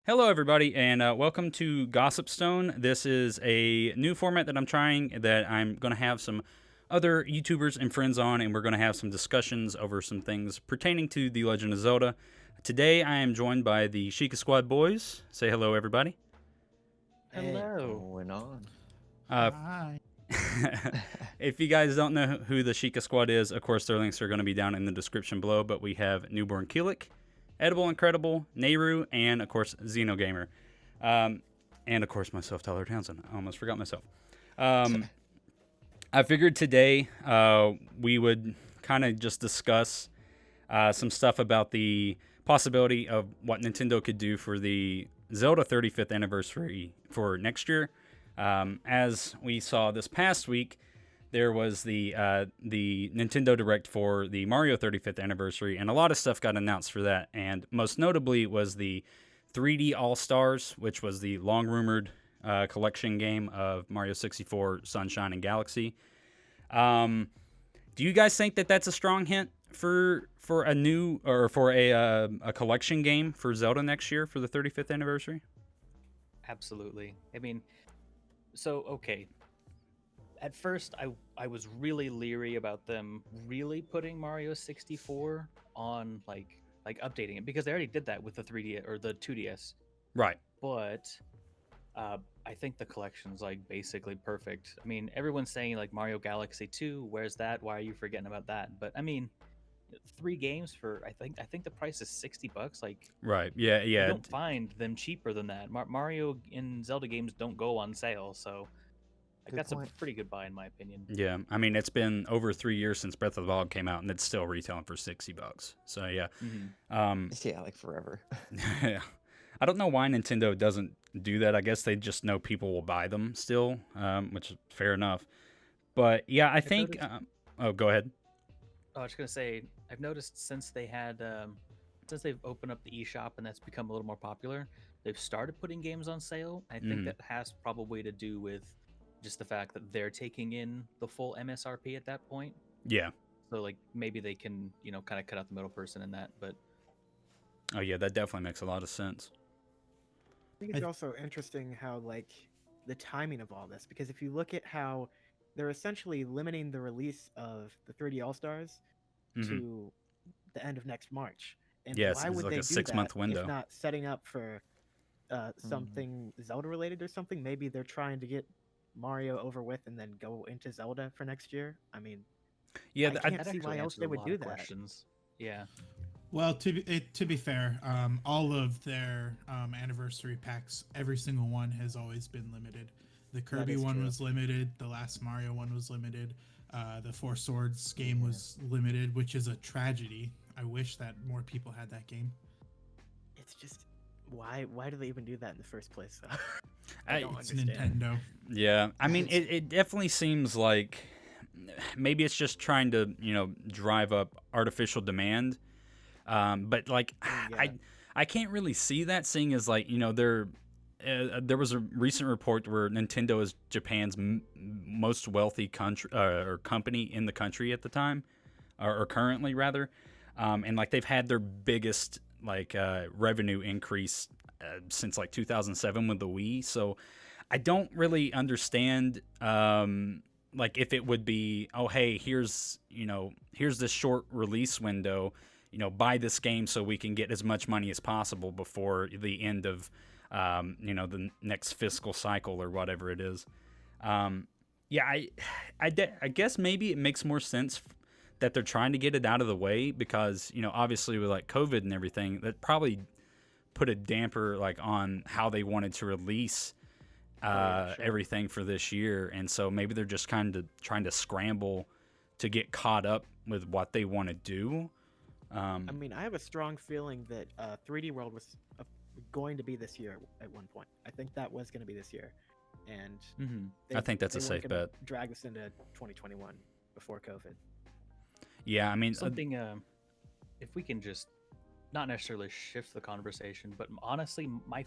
Hello, everybody, and welcome to Gossip Stone. This is a new format that I'm trying that I'm going to have some other YouTubers and friends on, and we're going to have some discussions over some things pertaining to The Legend of Zelda. Today, I am joined by the Shiekah Squad boys. Say hello, everybody. Hey, Hello. going on? Uh, Hi. if you guys don't know who the Shiekah Squad is, of course, their links are going to be down in the description below, but we have Newborn Keelik, Edible Incredible, Nehru, and, of course, Xenogamer. And of course myself, Tyler Townsend. I almost forgot myself. I figured today we would kind of just discuss some stuff about the possibility of what Nintendo could do for the Zelda 35th anniversary for next year. As we saw this past week, there was the Nintendo Direct for the Mario 35th anniversary, and a lot of stuff got announced for that. And most notably was the 3D All Stars, which was the long rumored collection game of Mario 64, Sunshine, and Galaxy. Do you guys think that that's a strong hint for a new or for a collection game for Zelda next year for the 35th anniversary? Absolutely. Okay. At first, I was really leery about them really putting Mario 64 on like updating it because they already did that with the 3D or the 2DS. Right. But I think the collection's like basically perfect. I mean, everyone's saying like Mario Galaxy 2, where's that? Why are you forgetting about that? But I mean, 3 games for I think the price is $60. Like Right. Yeah. you Yeah. don't find them cheaper than that. Mario and Zelda games don't go on sale, so like Good that's a point. pretty good buy in my opinion. Yeah. I mean, it's been over 3 years since Breath of the Wild came out, and it's still retailing for $60. So yeah. Mm-hmm. Yeah, like forever. Yeah. I don't know why Nintendo doesn't do that. I guess they just know people will buy them still, which is fair enough. But yeah, I I've think. noticed. Oh, go ahead. I was gonna say I've noticed since they've opened up the eShop and that's become a little more popular, they've started putting games on sale. I think Mm, that has probably to do with just the fact that they're taking in the full MSRP at that point. yeah. So like maybe they can kind of cut out the middle person in that. But Oh, yeah. That definitely makes a lot of sense. Think it's I, also interesting how the timing of all this, because if you look at how they're essentially limiting the release of the 3D All Stars Hmm. to the end of next March. And Yes, why it's would like they a do that 6 month if window. not setting up for Mhm. something Zelda related or something? Maybe they're trying to get Mario over with and then go into Zelda for next year. I mean, Yeah, I can't that see actually why else answers they a would lot do of that. questions. Yeah. Well, to be fair, all of their anniversary packs, every single one has always been limited. The That Kirby is one true. was limited. The last Mario one was limited. The Four Swords game Yeah. was limited, which is a tragedy. I wish that more people had that game. It's just why do they even do that in the first place though? I I don't It's understand. Nintendo. yeah. I mean, It's it definitely seems like maybe it's just trying to drive up artificial demand. But like Yeah. I can't really see that, seeing as like there was a recent report where Nintendo is Japan's most wealthy country or company in the country at the time, or currently rather, and like they've had their biggest like revenue increase since like 2007 with the Wii. So I don't really understand like if it would be, oh hey, here's this short release window, buy this game so we can get as much money as possible before the end of the next fiscal cycle or whatever it is. Yeah, I guess maybe it makes more sense that they're trying to get it out of the way because obviously with like COVID and everything, that probably put a damper like on how they wanted to release Oh yeah, sure. everything for this year, and so maybe they're just kind of trying to scramble to get caught up with what they want to do. I mean, I have a strong feeling that 3D World was going to be this year at one point. I think that was going to be this year, and Mm-hmm. I think that's they a weren't safe going to bet. drag this into 2021 before COVID. Yeah, I mean, Something if we can just not necessarily shift the conversation, but honestly, my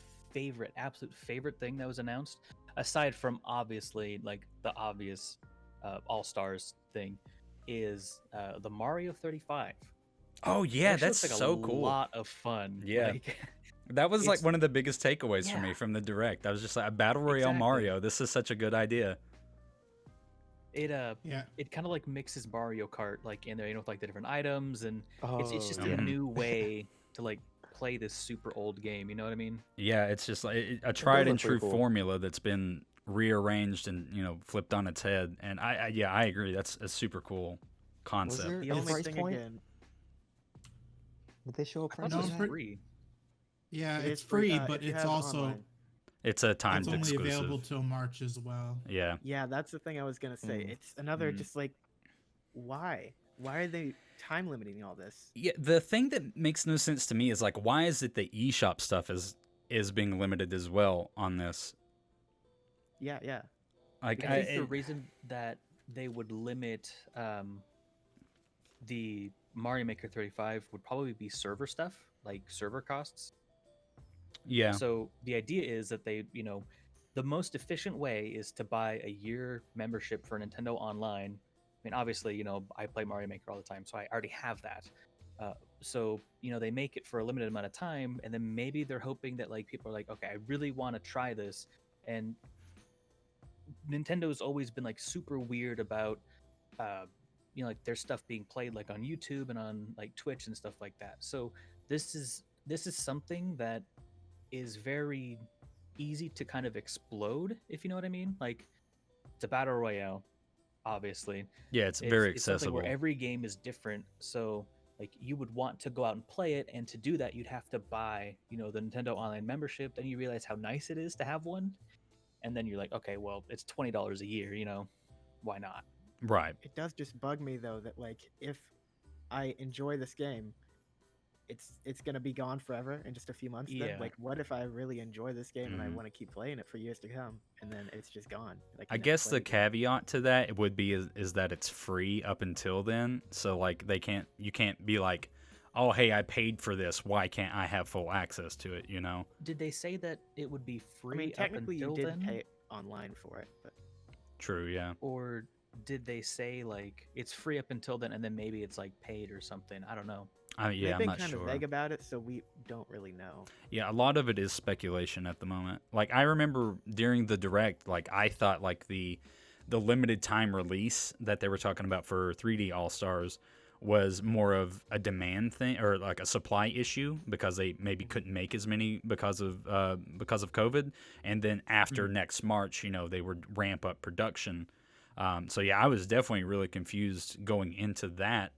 absolute favorite thing that was announced, aside from obviously like the obvious All Stars thing, is the Mario 35. oh It yeah, actually that's looks like a so cool. lot of fun. Yeah. Like That was like It's- one of the biggest takeaways for Yeah. me from the direct. I was just like, a battle royale Exactly. Mario. This is such a good idea. It Yeah. it kind of like mixes Mario Kart like in there, with like the different items, and it's just Oh, a yeah. new way to like play this super old game. You know what I mean? Yeah, it's just like a tried and look pretty true cool. formula that's been rearranged and flipped on its head. And I agree. That's a super cool concept. there The a only price thing point? again, Did they show a I price thought it was on No, that? free. Yeah, it it's is free, free, if but you it's have also online. It's a timed it's only exclusive. available till March as well. Yeah. Yeah, that's the thing I was gonna say. Mm. It's another Mm. just like, why? Why are they time limiting all this? Yeah, the thing that makes no sense to me is like, why is it the eShop stuff is being limited as well on this? Yeah, yeah. Like, I think the reason that they would limit the Mario Maker 35 would probably be server stuff, like server costs. yeah, So the idea is that they, the most efficient way is to buy a year membership for Nintendo Online. I mean, obviously, I play Mario Maker all the time, so I already have that. So they make it for a limited amount of time, and then maybe they're hoping that like people are like, okay, I really want to try this, and Nintendo's always been like super weird about, like their stuff being played like on YouTube and on like Twitch and stuff like that. So this is something that is very easy to kind of explode, if you know what I mean. Like, it's a battle royale, obviously. yeah, it's very It's something accessible. where every game is different. So like you would want to go out and play it, and to do that you'd have to buy, the Nintendo Online membership. Then you realize how nice it is to have one, and then you're like, okay, well, it's $20 a year, why not? Right. It does just bug me though that like if I enjoy this game, it's gonna be gone forever in just a few months. Yeah. Then like, what if I really enjoy this game and I Mhm. want to keep playing it for years to come, and then it's just gone? Like, I you never guess play the it again. caveat to that would be is that it's free up until then. So like you can't be like, oh hey, I paid for this. Why can't I have full access to it? Did they say that it would be free I mean, technically you up did until then? pay online for it, but True. Yeah. Or did they say like it's free up until then, and then maybe it's like paid or something? I don't know. Yeah, they've I'm been not kind sure. of vague about it, so we don't really know. Yeah, a lot of it is speculation at the moment. Like I remember during the direct, like I thought like the limited time release that they were talking about for 3D All Stars was more of a demand thing or like a supply issue because they maybe couldn't make as many because of COVID, and then after next March, they would ramp up production. So yeah, I was definitely really confused going into that.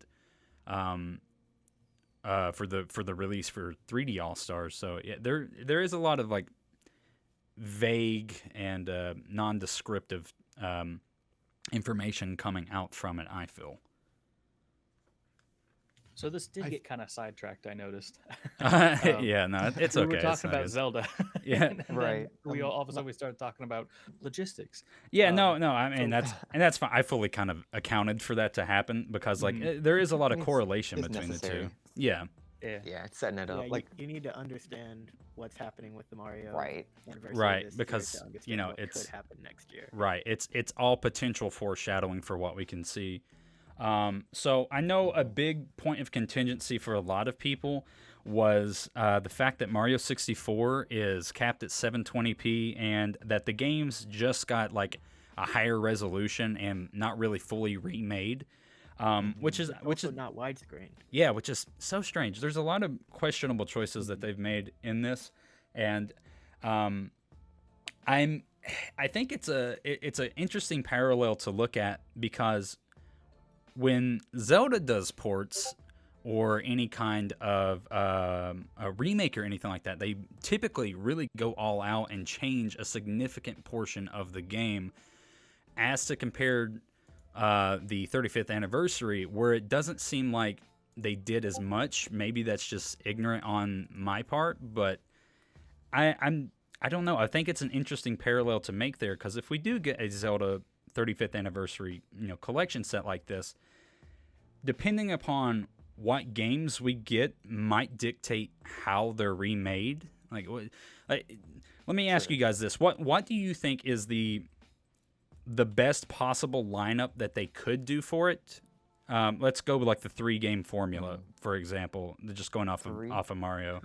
For the release for 3D All Stars. So yeah, there is a lot of like vague and non-descriptive information coming out from it, I feel. So this did I- get kind of sidetracked, I noticed. Yeah, no, it's we okay. were it's talking not about good. Zelda. Yeah. And then Right. all of a sudden we started talking about logistics. Yeah, Um, no. I mean, that's fine. I fully kind of accounted for that to happen because like there is a lot of It's- correlation it's between the necessary. two. Yeah. Yeah. Yeah, it's setting it Yeah, up. Like, you need to understand what's happening with the Mario right. anniversary Right, this year because, to understand what it's- could happen next year. Right. It's all potential foreshadowing for what we can see. So I know a big point of contingency for a lot of people was the fact that Mario 64 is capped at 720p and that the games just got like a higher resolution and not really fully remade. Which is Also not widescreen. yeah, which is so strange. There's a lot of questionable choices that they've made in this, and I think it's an interesting parallel to look at because when Zelda does ports or any kind of a remake or anything like that, they typically really go all out and change a significant portion of the game, as to compared the 35th anniversary, where it doesn't seem like they did as much. Maybe that's just ignorant on my part, but I don't know. I think it's an interesting parallel to make there, because if we do get a Zelda 35th anniversary, collection set like this, depending upon what games we get might dictate how they're remade. Let me ask you guys this: what do you think is the best possible lineup that they could do for it? Let's go with like the 3-game formula, for example. Just going off of Mario.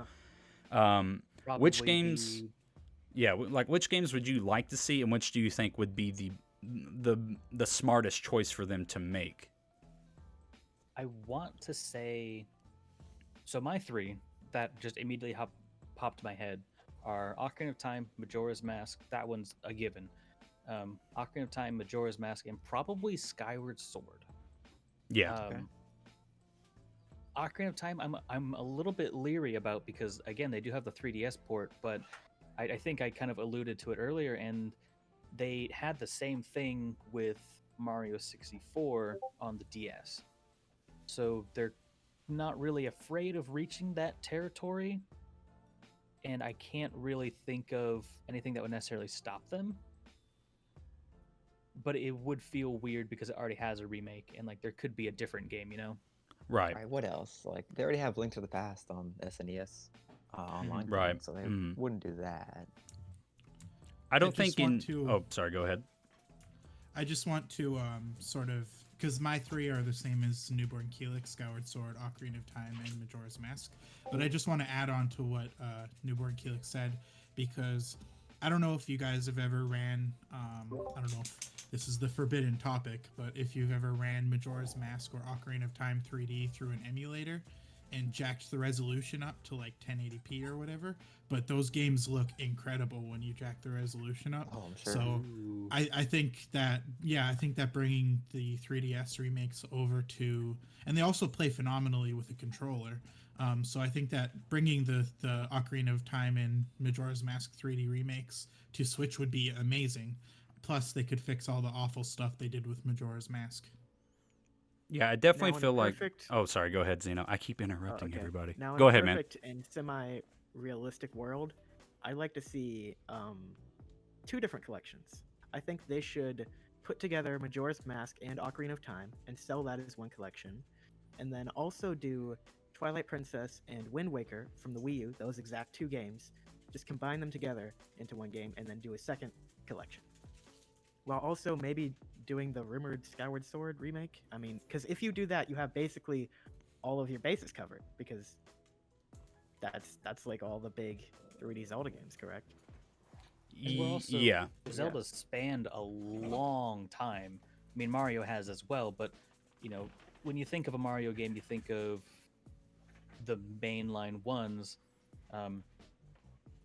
probably which games? be- Yeah, like which games would you like to see, and which do you think would be the smartest choice for them to make? I want to say, so my three that just immediately popped to my head are Ocarina of Time, Majora's Mask. That one's a given. Ocarina of Time, Majora's Mask, and probably Skyward Sword. Yeah, Ocarina of Time, I'm a little bit leery about because again they do have the 3DS port, but I think I kind of alluded to it earlier, and they had the same thing with Mario 64 on the DS. So they're not really afraid of reaching that territory, and I can't really think of anything that would necessarily stop them. But it would feel weird because it already has a remake, and like there could be a different game, you know? right, All right, what else? Like they already have Link to the Past on SNES online, thing, Right. so they Mhm. wouldn't do that. I don't just think in. want to- Oh, sorry. Go ahead. I just want to sort of, because my three are the same as Newborn Keelix, Skyward Sword, Ocarina of Time, and Majora's Mask. But I just want to add on to what Newborn Keelix said, because I don't know if you guys have ever ran, I don't know if this is the forbidden topic, but if you've ever ran Majora's Mask or Ocarina of Time 3D through an emulator and jacked the resolution up to like 1080p or whatever, but those games look incredible when you jack the resolution up. Oh, I'm sure. So I think that, yeah, I think that bringing the 3DS remakes over to, and they also play phenomenally with a controller. So I think that bringing the Ocarina of Time and Majora's Mask 3D remakes to Switch would be amazing. Plus, they could fix all the awful stuff they did with Majora's Mask. Yeah, I definitely Now, in feel a like. perfect- Oh, sorry. Go ahead, Zeno. I keep interrupting okay. everybody. Now, in Go a ahead, man. perfect and semi-realistic world, I'd like to see two different collections. I think they should put together Majora's Mask and Ocarina of Time and sell that as one collection, and then also do Twilight Princess and Wind Waker from the Wii U, those exact two games, just combine them together into one game and then do a second collection. While also maybe doing the rumored Skyward Sword remake. I mean, because if you do that, you have basically all of your bases covered, because that's like all the big 3D Zelda games, correct? And we're also, Yeah. Zelda's spanned a long time. I mean, Mario has as well, but you know, when you think of a Mario game, you think of the mainline ones, and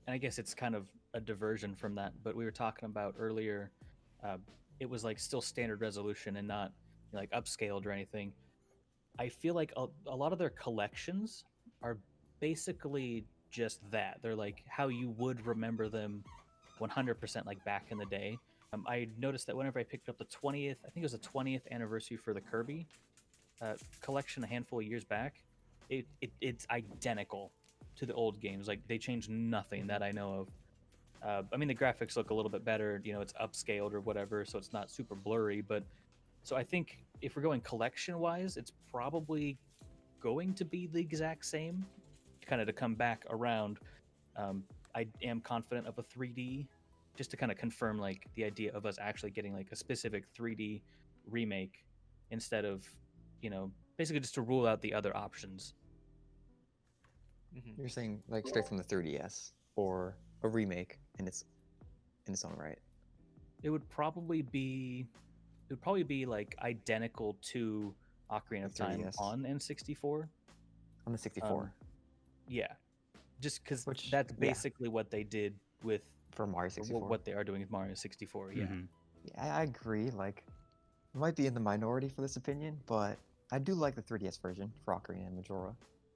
I guess it's kind of a diversion from that. But we were talking about earlier, it was like still standard resolution and not like upscaled or anything. I feel like a lot of their collections are basically just that. They're like how you would remember them 100% like back in the day. I noticed that whenever I picked up the 20th, I think it was the 20th anniversary for the Kirby collection a handful of years back, it's identical to the old games. Like they changed nothing that I know of. I mean, the graphics look a little bit better. You know, it's upscaled or whatever, so it's not super blurry. But so I think if we're going collection-wise, it's probably going to be the exact same. Kind of to come back around, I am confident of a 3D, just to kind of confirm like the idea of us actually getting like a specific 3D remake instead of, you know, basically just to rule out the other options. You're saying like straight from the 3DS or a remake in its own right. It would probably be like identical to Ocarina of The Time 3DS. on N64. On the 64 Yeah, just because Which- that's yeah. basically what they did with for Mario or 64. what they are doing with Mario 64. Yeah. Mhm. Yeah, I agree. Like, I might be in the minority for this opinion, but I do like the 3DS version for Ocarina and Majora.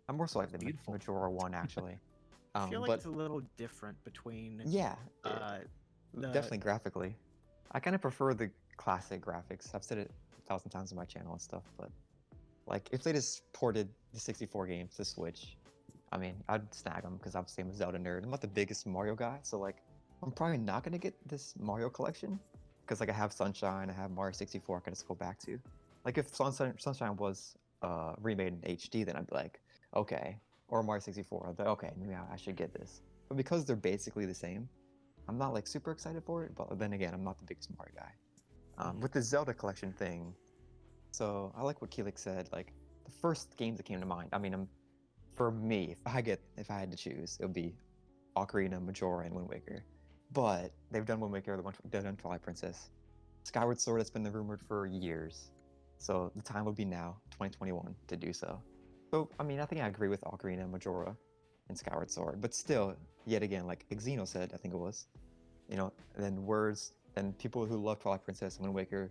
I more so like the Beautiful. Majora one actually. I feel like but it's a little different between yeah, the- definitely graphically. I kind of prefer the classic graphics. I've said it 1,000 times on my channel and stuff, but like if they just ported the 64 games to Switch, I mean, I'd snag them because I'm the same as Zelda nerd. I'm not the biggest Mario guy, so like I'm probably not gonna get this Mario collection because like I have Sunshine, I have Mario 64 I can just go back to. Like if Sunshine was remade in HD, then I'd be like, okay, or Mario 64, I'd be like, okay, maybe I should get this. But because they're basically the same, I'm not like super excited for it. But then again, I'm not the biggest Mario guy. With the Zelda collection thing, so I like what Keelix said. Like the first games that came to mind. I mean, for me, if I had to choose, it would be Ocarina, Majora, and Wind Waker. But they've done Wind Waker, they've done Twilight Princess. Skyward Sword has been rumored for years. So the time would be now, 2021, to do so. So, I mean, I think I agree with Ocarina, Majora, and Skyward Sword. But still, yet again, like Xeno said, I think it was, then people who love Twilight Princess and Wind Waker,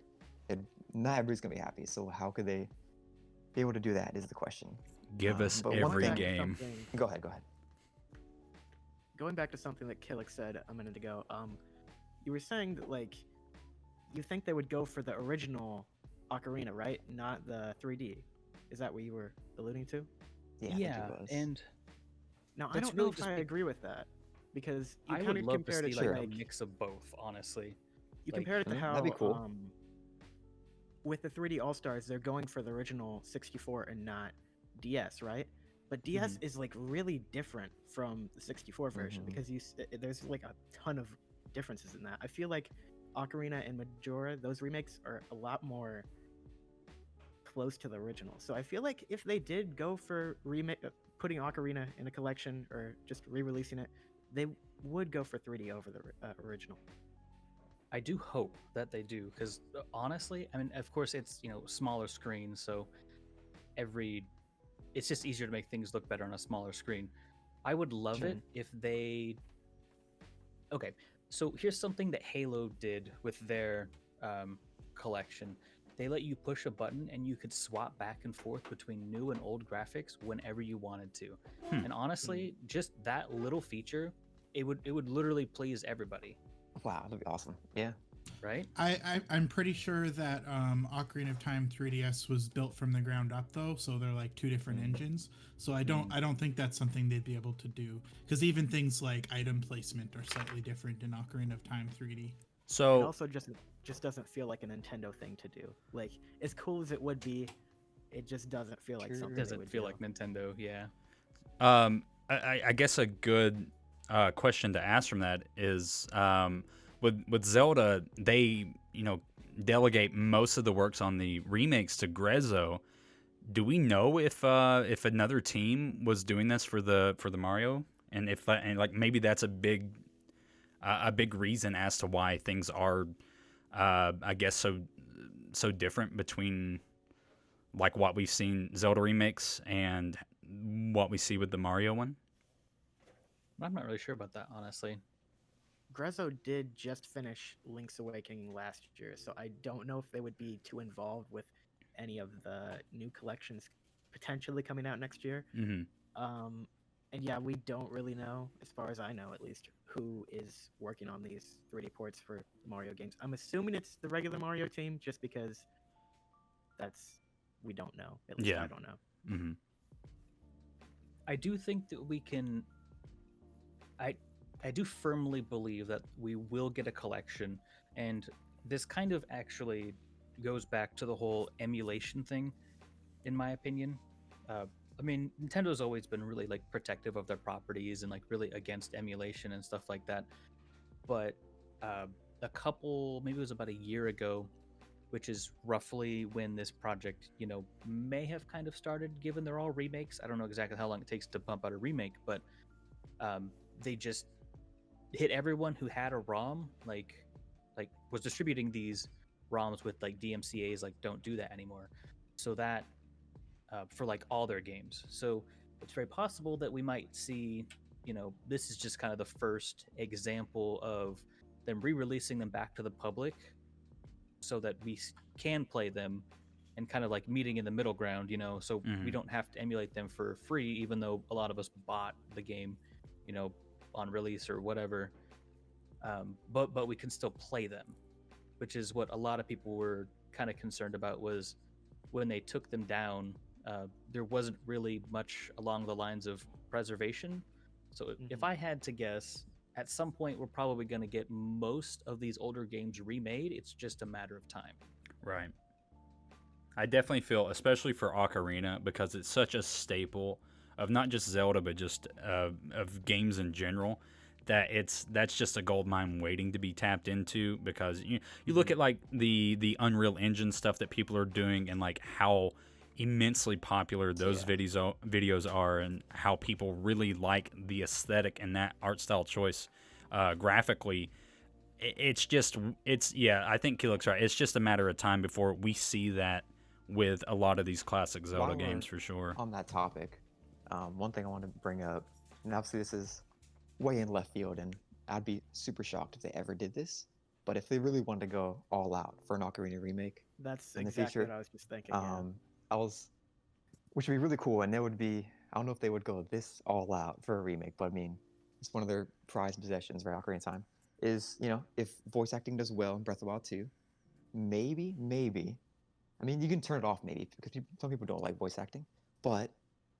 not everybody's going to be happy. So how could they be able to do that is the question. Give us but one every thing- game. Go ahead. Going back to something that Killick said a minute ago, you were saying that like you think they would go for the original Ocarina, right? Not the 3D. Is that what you were alluding to? Yeah, I think Yeah, it was. and Now I That's don't know really if just I be- agree with that because you I kind would of love to compared see it like to a like mix of both, honestly. you like- compared it to how that'd be cool. with the 3D All Stars they're going for the original 64 and not DS, right? But DS is like really different from the 64 version Mhm. because there's like a ton of differences in that. I feel like Ocarina and Majora, those remakes are a lot more close to the original. So I feel like if they did go for putting Ocarina in a collection or just re-releasing it, they would go for 3D over the original. I do hope that they do, because honestly, I mean, of course, it's smaller screen, so it's just easier to make things look better on a smaller screen. I would love it Sure. if they. Okay, so here's something that Halo did with their collection. They let you push a button and you could swap back and forth between new and old graphics whenever you wanted to. And honestly, just that little feature, it would literally please everybody, Wow, that'd be awesome. Yeah. right? I'm pretty sure that Ocarina of Time 3DS was built from the ground up though, so they're like two different engines. So I don't think that's something they'd be able to do, because even things like item placement are slightly different in Ocarina of Time 3D. It So also just doesn't feel like a Nintendo thing to do. Like as cool as it would be, it just doesn't feel like Sure. something. It they doesn't would feel do. like Nintendo, yeah. I guess a good question to ask from that is with Zelda, they delegate most of the works on the remakes to Grezzo. Do we know if another team was doing this for the Mario, and if like maybe that's a big reason as to why things are I guess so different between like what we've seen Zelda remakes and what we see with the Mario one? I'm not really sure about that, honestly. Grezzo did just finish Link's Awakening last year, so I don't know if they would be too involved with any of the new collections potentially coming out next year. Mm-hmm. And yeah, we don't really know, as far as I know at least, who is working on these 3D ports for Mario games. I'm assuming it's the regular Mario team, just because we don't know. At least Yeah. I don't know. Mm-hmm. I do think that we can. I do firmly believe that we will get a collection, and this kind of actually goes back to the whole emulation thing, in my opinion. I mean, Nintendo's always been really like protective of their properties and like really against emulation and stuff like that. But maybe it was about a year ago, which is roughly when this project, may have kind of started, given they're all remakes. I don't know exactly how long it takes to pump out a remake, but they just hit everyone who had a ROM, like was distributing these ROMs with like DMCA's, like don't do that anymore. So that for like all their games. So it's very possible that we might see, this is just kind of the first example of them re-releasing them back to the public so that we can play them, and kind of like meeting in the middle ground, so we don't have to emulate them for free, even though a lot of us bought the game, on release or whatever. But we can still play them, which is what a lot of people were kind of concerned about, was when they took them down, there wasn't really much along the lines of preservation. So if I had to guess, at some point we're probably going to get most of these older games remade. It's just a matter of time. Right. I definitely feel, especially for Ocarina, because it's such a staple of not just Zelda, but just of games in general, that's just a gold mine waiting to be tapped into. Because you look at like the Unreal Engine stuff that people are doing, and like how immensely popular those videos are, and how people really like the aesthetic and that art style choice graphically. I think Keelik's right. It's just a matter of time before we see that with a lot of these classic Zelda While we're games, for sure. On that topic, one thing I want to bring up, and obviously this is way in left field, and I'd be super shocked if they ever did this, but if they really wanted to go all out for an Ocarina remake That's in the exactly future, what I was just thinking. Yeah. which would be really cool, and it would be, I don't know if they would go this all out for a remake, but I mean, it's one of their prized possessions, right? Ocarina of Time is, if voice acting does well in Breath of the Wild 2, maybe, I mean, you can turn it off maybe, because some people don't like voice acting, but,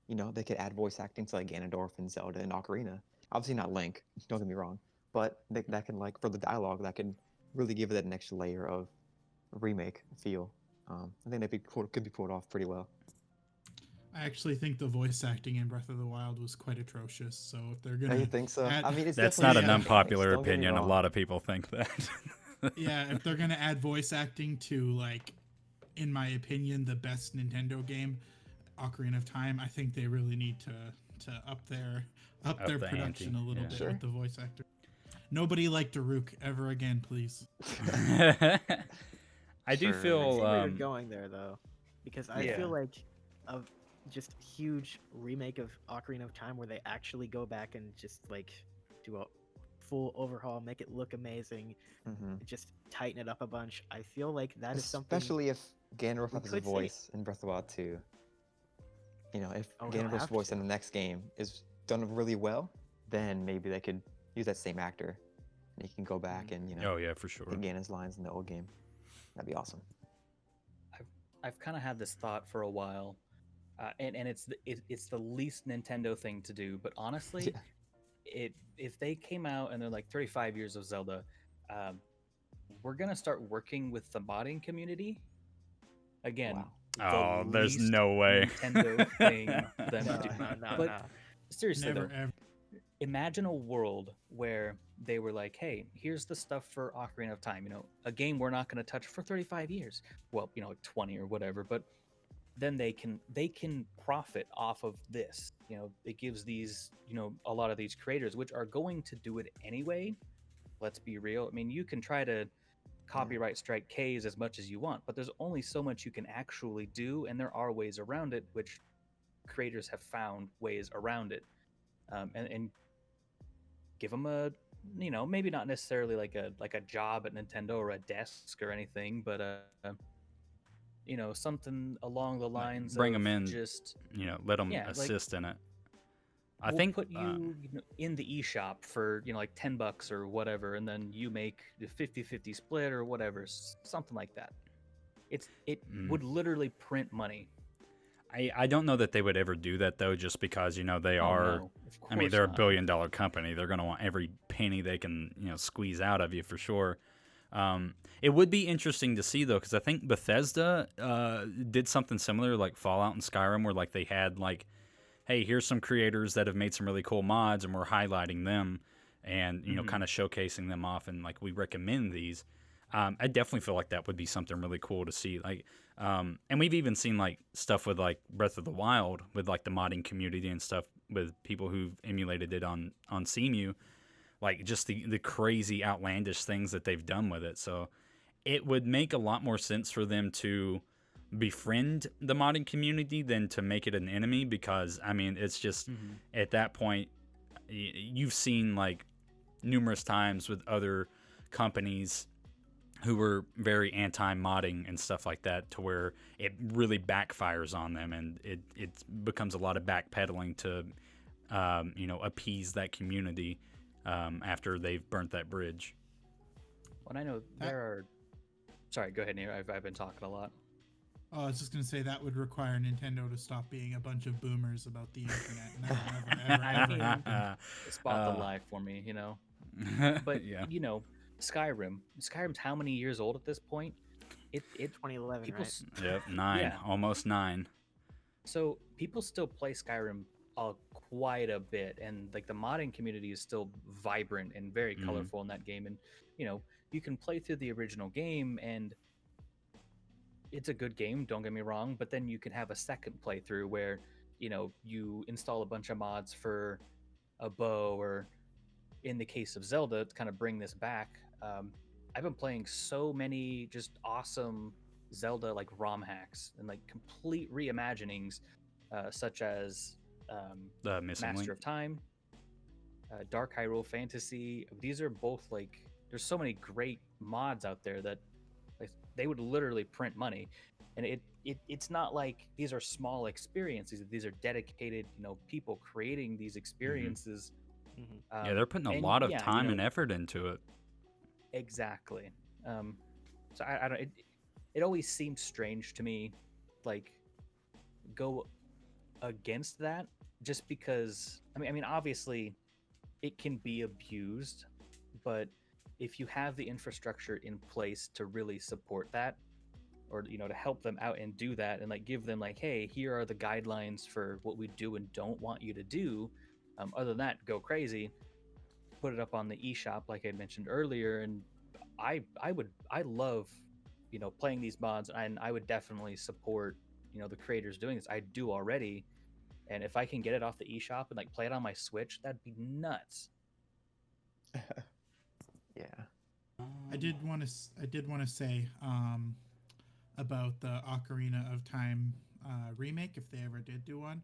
they could add voice acting to like Ganondorf and Zelda and Ocarina. Obviously not Link, don't get me wrong, but that can, like, for the dialogue, that can really give it that next layer of remake feel. I think could be pulled off pretty well. I actually think the voice acting in Breath of the Wild was quite atrocious. So if they're gonna, You think so? I mean, it's That's definitely not an a unpopular don't get me opinion. A wrong. lot of people think that. yeah, if they're gonna add voice acting to, like, in my opinion, the best Nintendo game, Ocarina of Time, I think they really need to up their the production ante, a little yeah. bit Sure. with the voice actor. Nobody like Daruk ever again, please. I do Sure, I see feel where you're going there, though, because I Yeah. feel like a just huge remake of Ocarina of Time where they actually go back and just like do a full overhaul, make it look amazing, just tighten it up a bunch. I feel like that is something. Especially if Ganondorf we has a could see. voice in Breath of the Wild 2. If Oh, he'll Ganondorf's have voice to. in the next game is done really well, then maybe they could use that same actor, and he can go back and oh yeah, for sure. get Ganon's lines in the old game. That'd be awesome. I've kind of had this thought for a while, and it's the least Nintendo thing to do. But honestly, if they came out and they're like 35 years of Zelda, we're gonna start working with the modding community again. Wow. Oh, the there's least no way. Nintendo thing for them No, to do. no, But no. seriously Never though, ever. imagine a world where they were like, hey, here's the stuff for Ocarina of Time, a game we're not going to touch for 35 years. Well, like 20 or whatever, but then they can profit off of this. It gives these, a lot of these creators, which are going to do it anyway. Let's be real. I mean, you can try to copyright strike K's as much as you want, but there's only so much you can actually do, and there are ways around it, which creators have found ways around it. And give them a, maybe not necessarily like a job at Nintendo or a desk or anything, but something along the lines Bring of them in, just let them Yeah, like, assist in it. I we'll think put you in the eShop for like $10 or whatever, and then you make the 50-50 split or whatever, something like that. It would literally print money. I don't know that they would ever do that though, just because they Oh, are. no, of I mean, course they're not. $1 billion company. They're going to want every penny they can squeeze out of you for sure. It would be interesting to see though, because I think Bethesda did something similar, like Fallout and Skyrim, where like they had like, hey, here's some creators that have made some really cool mods, and we're highlighting them, and kind of showcasing them off, and like we recommend these. I definitely feel like that would be something really cool to see. Like, and we've even seen like stuff with like Breath of the Wild with like the modding community and stuff with people who've emulated it on CMU, like just the crazy outlandish things that they've done with it. So it would make a lot more sense for them to befriend the modding community than to make it an enemy, because I mean it's just at that point you've seen like numerous times with other companies who were very anti-modding and stuff like that, to where it really backfires on them, and it becomes a lot of backpedaling to appease that community after they've burnt that bridge. Well, I know there are. Sorry, go ahead, Nir. I've been talking a lot. Oh, I was just gonna say that would require Nintendo to stop being a bunch of boomers about the internet. Never, ever happen. Spot the lie for me, But yeah. Skyrim's how many years old at this point? It 2011, people, right? Yep, 9, Yeah. almost 9. So people still play Skyrim quite a bit, and like the modding community is still vibrant and very colorful in that game. And you can play through the original game, and it's a good game, don't get me wrong, but then you can have a second playthrough where, you install a bunch of mods for a bow, or in the case of Zelda, to kind of bring this back, I've been playing so many just awesome Zelda like ROM hacks and like complete reimaginings, such as The Missing Master Link. of Time, Dark Hyrule Fantasy. These are both like, there's so many great mods out there that like they would literally print money, and it's not like these are small experiences. These are dedicated, people creating these experiences. Yeah, they're putting a and lot of yeah, time and effort into it. Exactly. So I don't. It always seems strange to me, like go against that, just because. I mean, obviously, it can be abused, but if you have the infrastructure in place to really support that, or to help them out and do that, and like give them like, hey, here are the guidelines for what we do and don't want you to do. Other than that, go crazy. Put it up on the eShop, like I mentioned earlier, and I love, playing these mods, and I would definitely support, the creators doing this. I do already, and if I can get it off the eShop and like play it on my Switch, that'd be nuts. Yeah. I did want to say about the Ocarina of Time remake, if they ever did do one.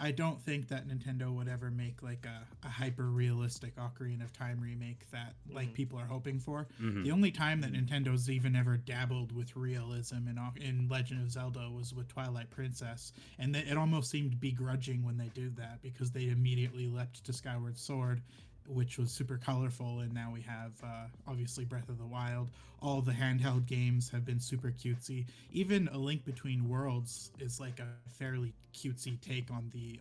I don't think that Nintendo would ever make like a hyper realistic Ocarina of Time remake that like people are hoping for. The only time that Nintendo's even ever dabbled with realism in Legend of Zelda was with Twilight Princess, and it almost seemed begrudging when they did that, because they immediately leapt to Skyward Sword, which was super colorful, and now we have obviously Breath of the Wild. All the handheld games have been super cutesy. Even A Link Between Worlds is like a fairly cutesy take on the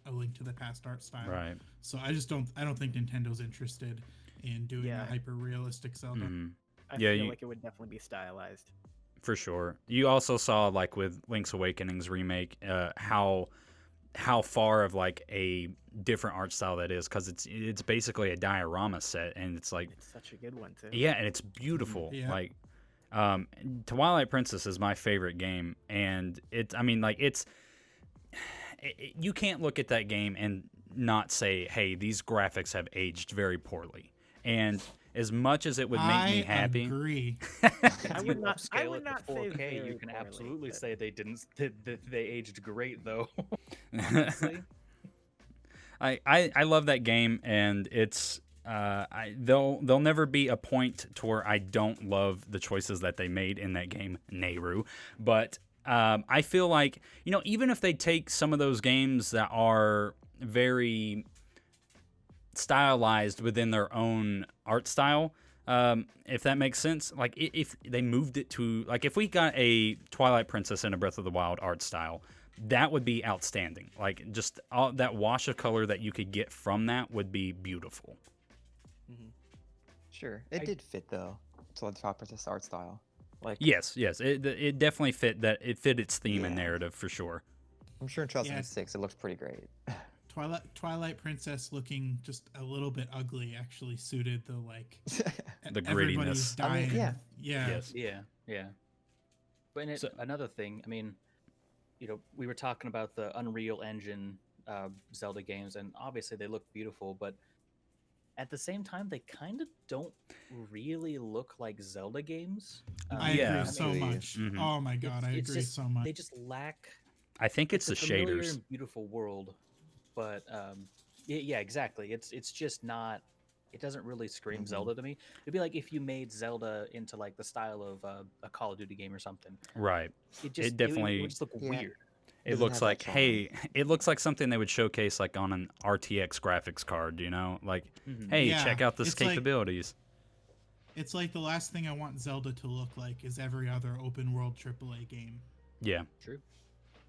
A Link to the Past art style. Right. So I don't think Nintendo's interested in doing a hyper realistic Zelda. I feel like it would definitely be stylized. For sure. You also saw like with Link's Awakening's remake, how far of like a different art style that is, because it's basically a diorama set, and it's like It's such a good one too. yeah, and it's beautiful. Yeah. Like Twilight Princess is my favorite game, and you can't look at that game and not say, hey, these graphics have aged very poorly. And as much as it would make me happy, agree. I would not Scale it say to 4K. very You can poorly, absolutely but- say they didn't. That they aged great though. Honestly. I love that game, and it's there'll never be a point to where I don't love the choices that they made in that game, Nehru. But I feel like, even if they take some of those games that are very stylized within their own art style, if that makes sense, like if they moved it to, like if we got a Twilight Princess and a Breath of the Wild art style, that would be outstanding. Like just all that wash of color that you could get from that would be beautiful. Sure. It did fit though to the Twilight Princess art style. Like Yes, it definitely fit that. It fit its theme and Yeah. narrative for sure. I'm sure in 2006 it looks pretty great. Twilight Princess looking just a little bit ugly actually suited the like The everybody's grittiness. I mean, dying. yeah. Yes. Yeah. But So- another thing, I mean, we were talking about the Unreal Engine Zelda games, and obviously they look beautiful, but at the same time, they kind of don't really look like Zelda games. I Yeah. agree so Absolutely. much. Mhm. Oh my god, I it's agree just- so much. They just lack. I think it's the a familiar shaders. and beautiful world, but yeah, exactly. It's just not. It doesn't really scream Mhm. Zelda to me. It'd be like if you made Zelda into like the style of a Call of Duty game or something. Right. It definitely- would just look Yeah. weird. It Doesn't looks have that like, charm. hey, it looks like something they would showcase like on an RTX graphics card, Like, Mhm. hey, Yeah, check out this it's like- capabilities. It's like the last thing I want Zelda to look like is every other open world AAA game. Yeah. True.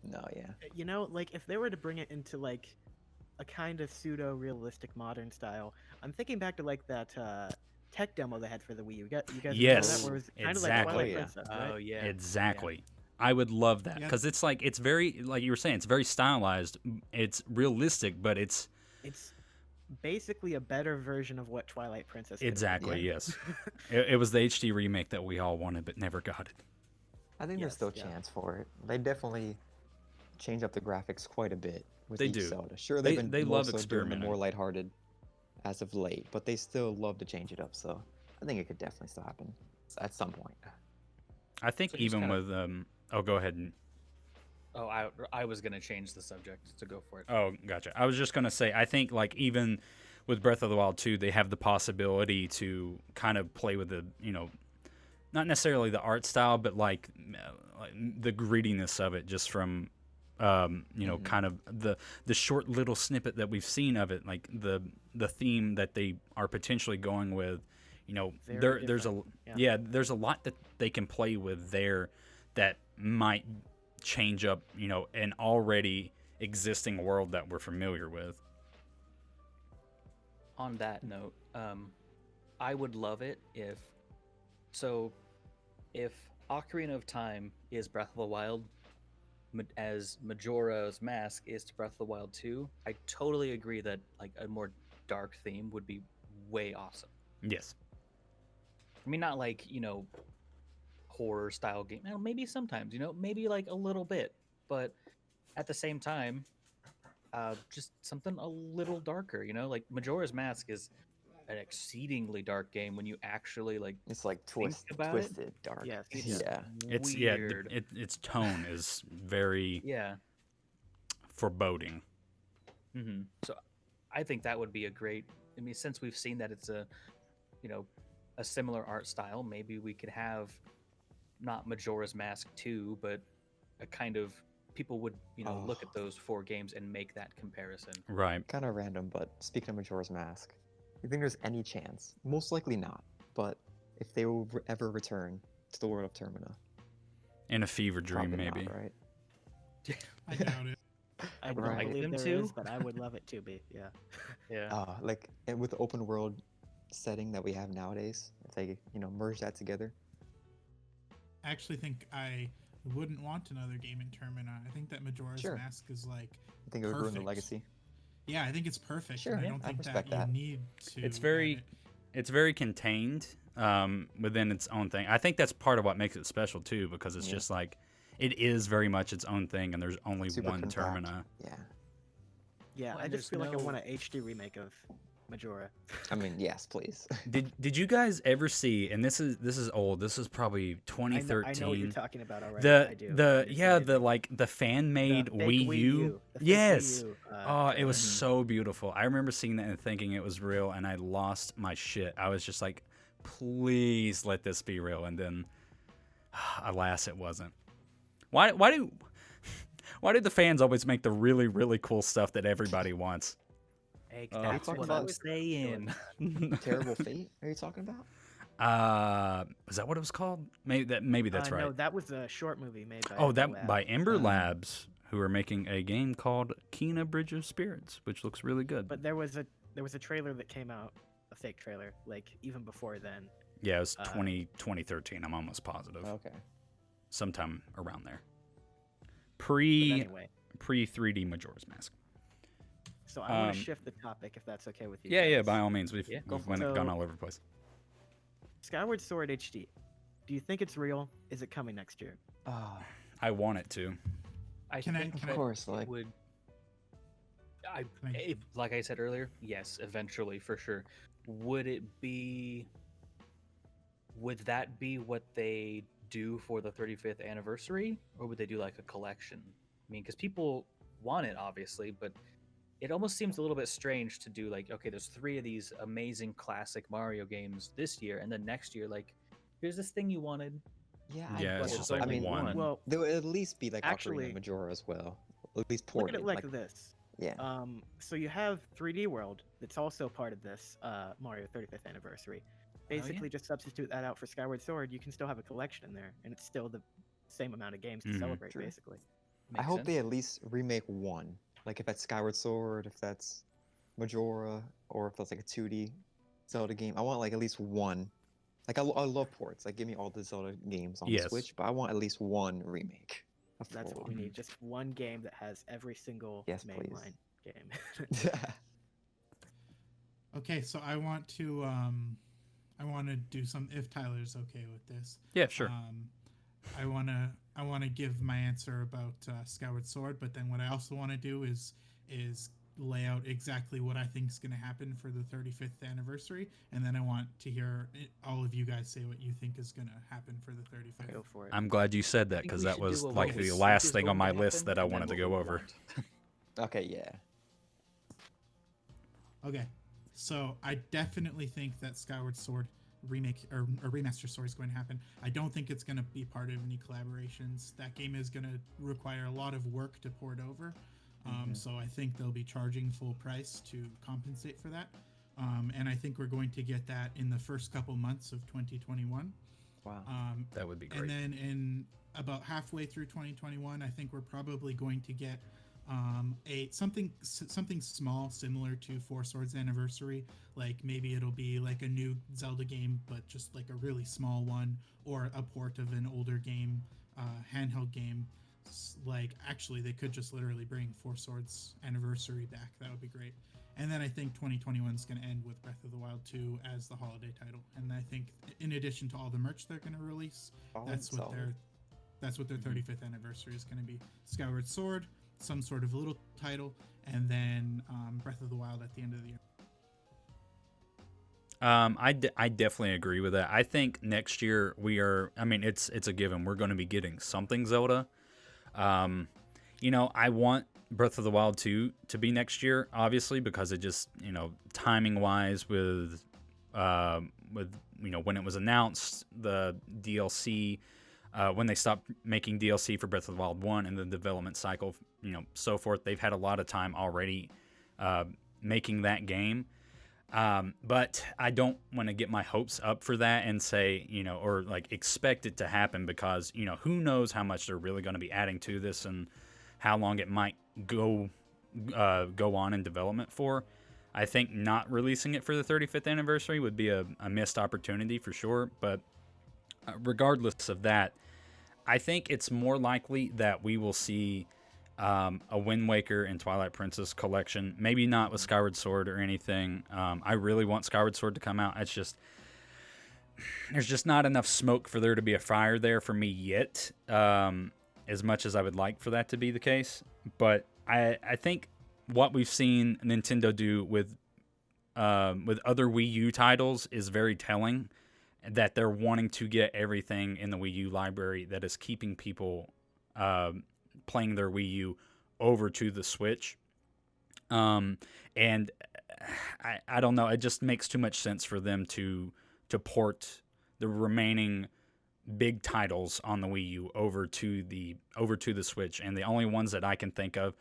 No, yeah. Like if they were to bring it into like a kind of pseudo realistic modern style, I'm thinking back to like that tech demo they had for the Wii. You guys remember Yes, that, where it was kind of like exactly. Twilight Oh, yeah. Princess, right? Oh yeah. Exactly. I would love that Yep. because it's like it's very, like you were saying, it's very stylized. It's realistic, but it's It's basically a better version of what Twilight Princess could have been. exactly yes. It was the HD remake that we all wanted but never got it. I think there's Yes, still a yeah. chance for it. They definitely change up the graphics quite a bit with They each do. Zelda. Sure, They- they've been they more love so doing the experimenting. more lighthearted as of late, but they still love to change it up. So I think it could definitely still happen at some point. I think So just even kinda- with oh, go ahead. And, Oh, I was gonna change the subject, so go for it. oh, gotcha. I was just gonna say, I think like even with Breath of the Wild 2, they have the possibility to kind of play with the, not necessarily the art style, but like the grittiness of it, just from kind of the short little snippet that we've seen of it, like the theme that they are potentially going with. Very There's a different, yeah, there's a lot that they can play with there that might change up, an already existing world that we're familiar with. On that note, I would love it if Ocarina of Time is Breath of the Wild, as Majora's Mask is to Breath of the Wild 2, I totally agree that like a more dark theme would be way awesome. Yes. I mean, not like, horror style game. Well, maybe sometimes, maybe like a little bit, but at the same time, just something a little darker, like Majora's Mask is an exceedingly dark game when you actually like It's like think about it. twisted dark. Yes, It's Yeah. It's weird. its tone is very Yeah. foreboding. So I think that would be a great. I mean, since we've seen that it's a similar art style, maybe we could have not Majora's Mask 2, but a kind of people would look at those 4 games and make that comparison. Right. Kind of random, but speaking of Majora's Mask, you think there's any chance? Most likely not, but if they will ever return to the world of Termina, In a fever dream, probably maybe. not, right? I doubt it. I don't Right. believe Them there too? is, but I would love it to be. Yeah. Yeah. Like and with the open world setting that we have nowadays, if they merge that together. I actually think I wouldn't want another game in Termina. I think that Majora's Sure. Mask is like, I think it would ruin the Perfect. legacy. yeah, I think it's perfect. Sure, and I yeah, don't I think respect that that. you need to. It's very- add it. It's very contained within its own thing. I think that's part of what makes it special too, because it's Yeah. just like it is very much its own thing, and there's only Super one compact. Termina. Yeah. Yeah, Well, I and just there's feel like I no- want an HD remake of Majora. I mean, yes, please. Did you guys ever see? And this is old. This is probably I know what you're 2013. talking about already. The I do. the It's yeah amazing. the fan made The fake Wii U. the fake Wii Yes. U, Oh, it was Mhm. so beautiful. I remember seeing that and thinking it was real, and I lost my shit. I was just like, please let this be real. And then, alas, it wasn't. Why do the fans always make the really, really cool stuff that everybody wants? That's talking what about- I'm saying. Terrible Fate? Are you talking about? Is that what it was called? Maybe that's right. No, that was a short movie made by. Oh, Ember that Lab. by Ember Labs, who are making a game called Kena Bridge of Spirits, which looks really good. But there was a trailer that came out, a fake trailer, like even before then. Yeah, it was Uh, 2013. I'm almost positive. Okay. Sometime around there. But Pre anyway, 3D Majora's Mask. so I want um, to shift the topic if that's okay with you. Yeah, guys. by all means. We've, Yeah, we've for it. gone So- all over the place. Skyward Sword HD. Do you think it's real? Is it coming next year? I want it to. I Can I- think can that Of course, it like would. Can I- Like I said earlier, yes, eventually for sure. Would it be? Would that be what they do for the 35th anniversary, or would they do like a collection? I mean, because people want it, obviously, but it almost seems a little bit strange to do like, okay, there's 3 of these amazing classic Mario games this year, and then next year, like, here's this thing you wanted. yeah, Yeah, it's but just like I mean, one. Well, there would at least be like Actually- Ocarina of Majora as well. At least look ported. at it like this. yeah. So you have 3D World that's also part of this Mario 35th anniversary. yeah? Basically, just substitute that out for Skyward Sword. You can still have a collection in there, and it's still the same amount of games to Mhm. celebrate, True. basically. I Makes hope sense. they at least remake one. Like if that's Skyward Sword, if that's Majora, or if that's like a 2D Zelda game. I want like at least one. Like I love ports. Like give me all the Zelda games on Yes. the Switch, but I want at least one remake. A That's full what we one. need. Just one game that has every single Yes, please. mainline game. Okay, so I want to do some. If Tyler's okay with this, Yeah, sure. I wanna give my answer about Skyward Sword, but then what I also want to do is lay out exactly what I think is going to happen for the 35th anniversary, and then I want to hear all of you guys say what you think is going to happen for the 35th. Go for it. I'm glad you said that think because we that should was do a like what we the think last is thing on going my to list happen, that I and then wanted to what go we over. want. Okay, yeah. Okay, so I definitely think that Skyward Sword remake or remaster story is going to happen. I don't think it's going to be part of any collaborations. That game is going to require a lot of work to port over. So I think they'll be charging full price to compensate for that. And I think we're going to get that in the first couple months of 2021. Wow. That would be great. And then in about halfway through 2021, I think we're probably going to get something small similar to Four Swords Anniversary. Like maybe it'll be like a new Zelda game, but just like a really small one, or a port of an older game, handheld game. Like actually, they could just literally bring Four Swords Anniversary back. That would be great. And then I think 2021 is going to end with Breath of the Wild 2 as the holiday title. And I think in addition to all the merch they're going to release, that's what their 35th anniversary is going to be. Skyward Sword, some sort of little title, and then Breath of the Wild at the end of the year. I definitely agree with that. I think next year we are. I mean, it's a given. We're going to be getting something Zelda. I want Breath of the Wild 2 to be next year, obviously, because it just, timing wise with when it was announced, the DLC, when they stopped making DLC for Breath of the Wild 1 and the development cycle, so forth, they've had a lot of time already making that game. But I don't want to get my hopes up for that and say, or like expect it to happen because, who knows how much they're really going to be adding to this and how long it might go on in development for. I think not releasing it for the 35th anniversary would be a missed opportunity for sure. But regardless of that, I think it's more likely that we will see a Wind Waker and Twilight Princess collection. Maybe not with Skyward Sword or anything. I really want Skyward Sword to come out. It's just there's just not enough smoke for there to be a fire there for me yet. As much as I would like for that to be the case, but I think what we've seen Nintendo do with other Wii U titles is very telling. That they're wanting to get everything in the Wii U library that is keeping people playing their Wii U over to the Switch. And I don't know. It just makes too much sense for them to port the remaining big titles on the Wii U over to the Switch. And the only ones that I can think of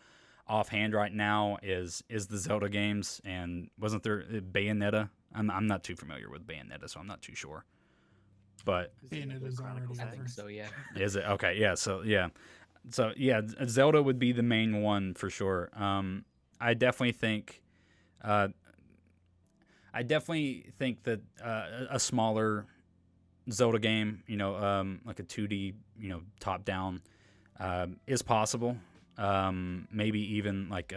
offhand right now is the Zelda games. And wasn't there Bayonetta? I'm not too familiar with Bayonetta, so I'm not too sure. But Bayonetta's already I over. think so, yeah. is it okay? Yeah. So Zelda would be the main one for sure. I definitely think that a smaller Zelda game, like a 2D, top down, is possible. Maybe even like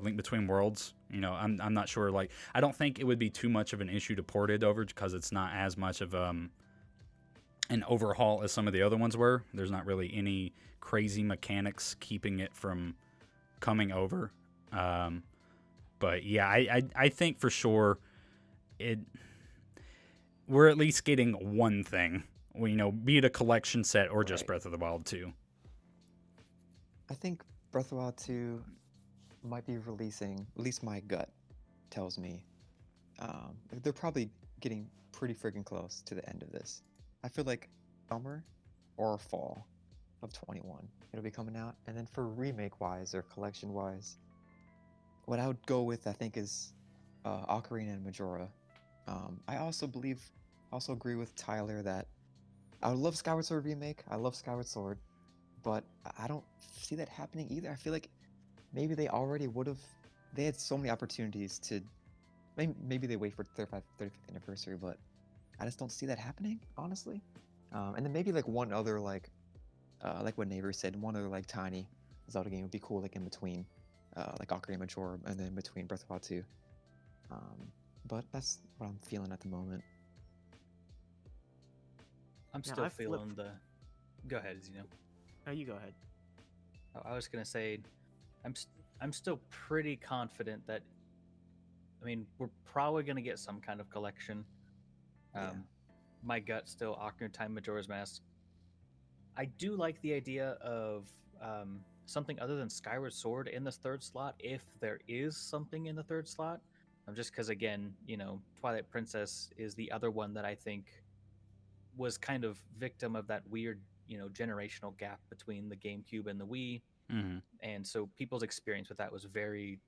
Link Between Worlds. I'm not sure. Like, I don't think it would be too much of an issue to port it over because it's not as much of an overhaul as some of the other ones were. There's not really any crazy mechanics keeping it from coming over. But yeah, I think for sure we're at least getting one thing. Be it a collection set or just Right. Breath of the Wild 2. I think Breath of the Wild 2 might be releasing, at least my gut tells me, they're probably getting pretty freaking close to the end of this. I feel like summer or fall of 21 it'll be coming out. And then for remake wise or collection wise, what I would go with I think is Ocarina and Majora. I also agree with Tyler that I would love Skyward Sword remake. I love Skyward Sword, but I don't see that happening either. I feel like maybe they already would have. They had so many opportunities to. Maybe they wait for 35th anniversary, but I just don't see that happening, honestly. And then maybe like one other like what Neighbor said, one other like tiny Zelda game would be cool, like in between, like Ocarina of Majora, and then between Breath of the Wild 2. But that's what I'm feeling at the moment. I'm Yeah, still I feeling flipped- the. Go ahead, Zeno. No, you go ahead. I was gonna say, I'm still pretty confident that. I mean, we're probably gonna get some kind of collection. Yeah. My gut still Ocarina of Time, Majora's Mask. I do like the idea of something other than Skyward Sword in this third slot, if there is something in the third slot. Just because, again, Twilight Princess is the other one that I think was kind of victim of that weird, generational gap between the GameCube and the Wii. Mm-hmm. And so people's experience with that was very,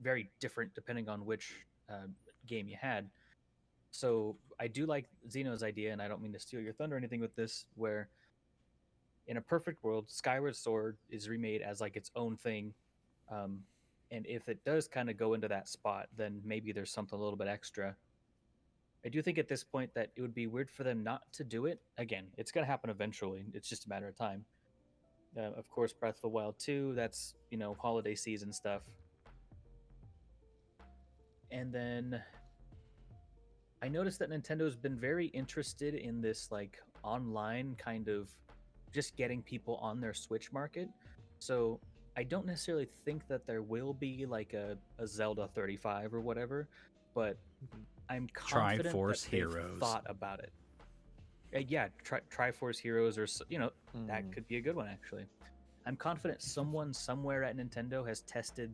very different depending on which game you had. So I do like Zeno's idea, and I don't mean to steal your thunder or anything with this, where in a perfect world, Skyward Sword is remade as like its own thing. And if it does kind of go into that spot, then maybe there's something a little bit extra. I do think at this point that it would be weird for them not to do it. Again, it's going to happen eventually. It's just a matter of time. Of course, Breath of the Wild 2, that's, holiday season stuff. And then I noticed that Nintendo's been very interested in this like online kind of just getting people on their Switch market. So I don't necessarily think that there will be like a Zelda 35 or whatever, but I'm confident Triforce that they've Heroes. thought about it. Yeah, Triforce Heroes, or that could be a good one actually. I'm confident someone somewhere at Nintendo has tested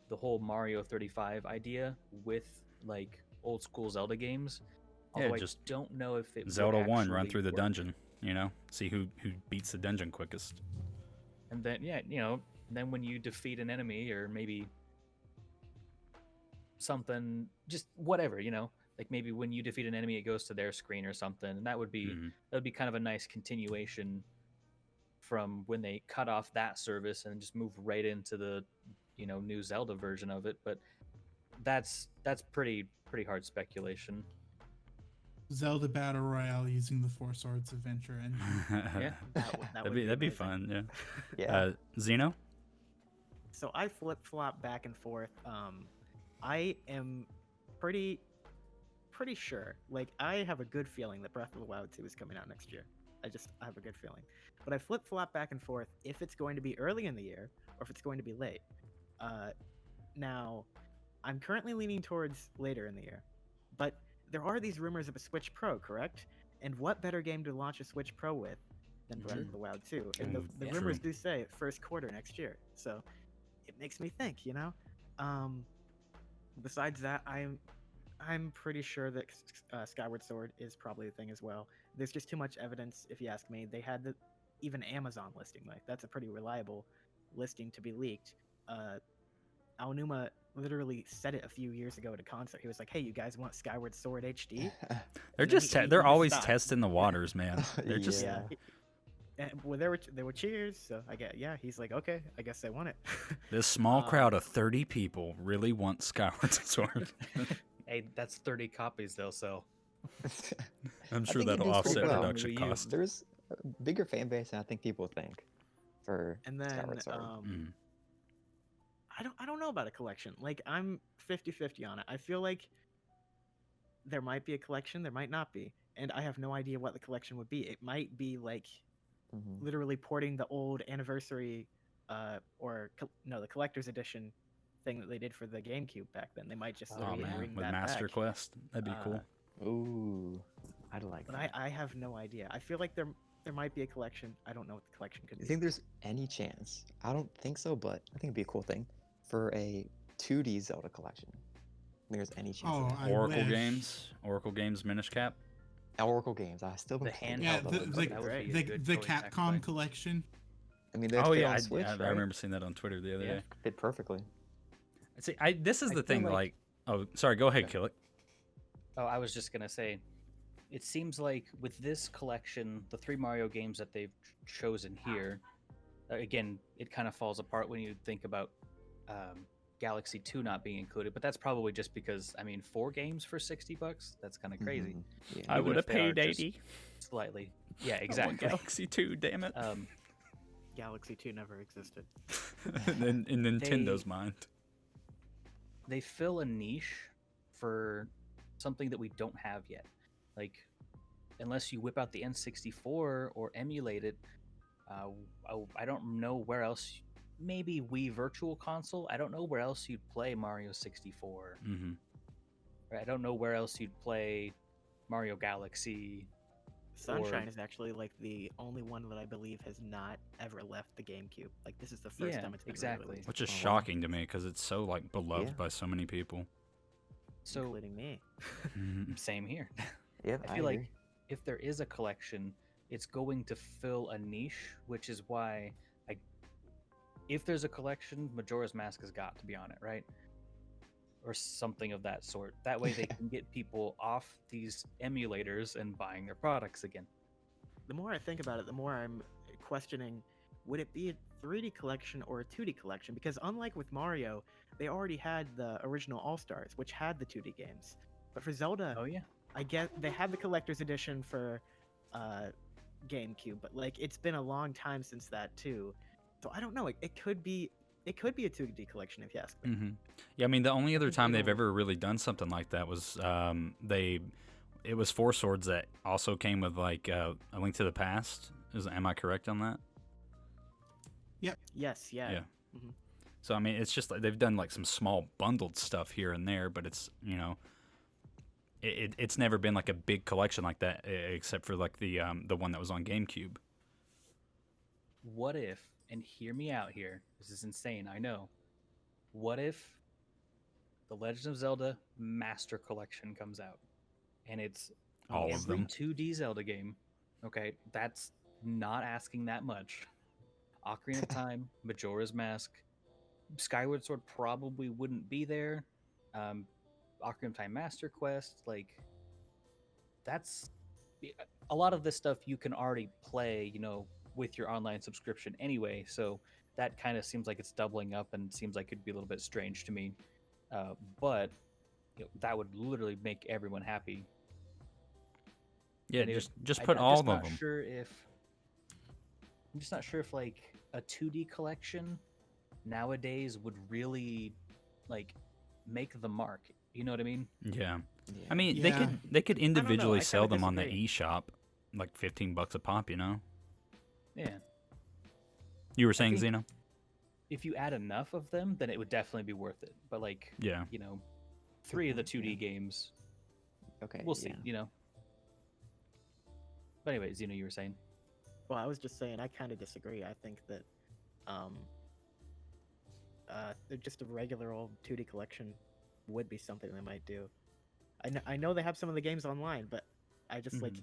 the whole Mario 35 idea with like old school Zelda games. Although just I don't know if it Zelda would 1, run actually through the work. dungeon, see who beats the dungeon quickest. And then then when you defeat an enemy or maybe something, just whatever, like maybe when you defeat an enemy, it goes to their screen or something, and that would be kind of a nice continuation from when they cut off that service and just move right into the new Zelda version of it. But that's pretty hard speculation. Zelda Battle Royale using the Four Swords Adventure engine. Yeah, that'd be amazing. fun. Yeah. Yeah. Zeno. So I flip-flop back and forth. I am pretty sure. Like, I have a good feeling that Breath of the Wild 2 is coming out next year. I have a good feeling. But I flip-flop back and forth if it's going to be early in the year or if it's going to be late. Now, I'm currently leaning towards later in the year. But there are these rumors of a Switch Pro, correct? And what better game to launch a Switch Pro with than Breath of the Wild 2? And the Yeah. rumors True. do say first quarter next year. So it makes me think, Besides that, I'm pretty sure that Skyward Sword is probably a thing as well. There's just too much evidence, if you ask me. They had even Amazon listing, like that's a pretty reliable listing to be leaked. Aonuma literally said it a few years ago at a concert. He was like, "Hey, you guys want Skyward Sword HD?" They're And then just he they're always stopped. testing the waters, man. They're just Yeah. And, well, there were cheers, so I get he's like, okay, I guess they want it. this small crowd of 30 people really want Skyward Sword. Hey, that's 30 copies they'll sell. I'm I sure think it that'll did offset pretty well. production Wii U. cost. There's a bigger fan base than I think people think for And then Skyward Sword. I don't know about a collection. Like, I'm 50-50 on it. I feel like there might be a collection, there might not be. And I have no idea what the collection would be. It might be like literally porting the old anniversary the collector's edition thing that they did for the GameCube back then. They might just Oh literally man, bring with that Master back. Quest, that'd be cool. Ooh, I'd like But that. I have no idea. I feel like there might be a collection. I don't know what the collection could You be. think there's any chance? I don't think so, but I think it'd be a cool thing for a 2D Zelda collection. I think there's any chance Oh, of that. I Oracle Games Minish Cap. Oracle games. I still The been playing handheld Yeah, that, of but them, the, that would be a the, good the choice, Capcom actually. collection. I mean, they Oh fit yeah, on Switch, I right? remember seeing that on Twitter the other day. Fit perfectly. See, this is I the feel thing. like- Like, oh, sorry. Go ahead, Okay. Kill It. Oh, I was just gonna say, it seems like with this collection, the 3 Mario games that they've chosen here, again, it kind of falls apart when you think about Galaxy 2 not being included. But that's probably just because 4 games for $60, that's kind of crazy. Mhm. Yeah. I Even would have if they are paid just 80. Slightly, yeah, I want exactly. Galaxy 2, damn it. Galaxy 2 never existed. in Nintendo's mind. They fill a niche for something that we don't have yet. Like, unless you whip out the N64 or emulate it, I don't know where else. Maybe Wii Virtual Console. I don't know where else you'd play Mario 64. Mm-hmm. I don't know where else you'd play Mario Galaxy. Sunshine is actually like the only one that I believe has not ever left the GameCube. Like this is the first Yeah, time it's been exactly. released, Which is Oh, wow. shocking to me because it's so like beloved Yeah. by so many people. So including me. Mhm. same here. Yep, I feel like agree. if there is a collection, it's going to fill a niche, which is why if there's a collection, Majora's Mask has got to be on it, right? Or something of that sort. That way they can get people off these emulators and buying their products again. The more I think about it, the more I'm questioning, would it be a 3D collection or a 2D collection? Because unlike with Mario, they already had the original All-Stars, which had the 2D games. But for Zelda, Oh yeah. I get they had the collector's edition for GameCube, but like it's been a long time since that too. So I don't know. It could be a 2D collection if you ask me. Mm-hmm. Yeah, I mean the only other think time they they've will- ever really done something like that was it was Four Swords that also came with like A Link to the Past. Am I correct on that? Yes, yeah. Yeah. So I mean it's just like they've done like some small bundled stuff here and there, but it's it's never been like a big collection like that except for like the one that was on GameCube. What if, and hear me out here, this is insane, I know. What if the Legend of Zelda Master Collection comes out and it's All of every them. 2D Zelda game? Okay, that's not asking that much. Ocarina of Time, Majora's Mask, Skyward Sword probably wouldn't be there. Ocarina of Time Master Quest, like that's a lot of this stuff you can already play, with your online subscription anyway. So that kind of seems like it's doubling up and seems like it'd be a little bit strange to me. But that would literally make everyone happy. Yeah, And just I- put I'm all just of not them. Sure if I'm just not sure if like a 2D collection nowadays would really like make the mark. You know what I mean? Yeah. Yeah. I mean, Yeah. they could individually I sell kinda them on the disagree. eShop, like $15 a pop. Yeah. You were saying, think- Zeno? If you add enough of them, then it would definitely be worth it. But like, Yeah. 3 of the point, 2D yeah. games, Okay. we'll see. yeah. But anyway, Zeno, you were saying. Well, I was just saying I kind of disagree. I think that just a regular old 2D collection would be something they might do. I know they have some of the games online, but I just like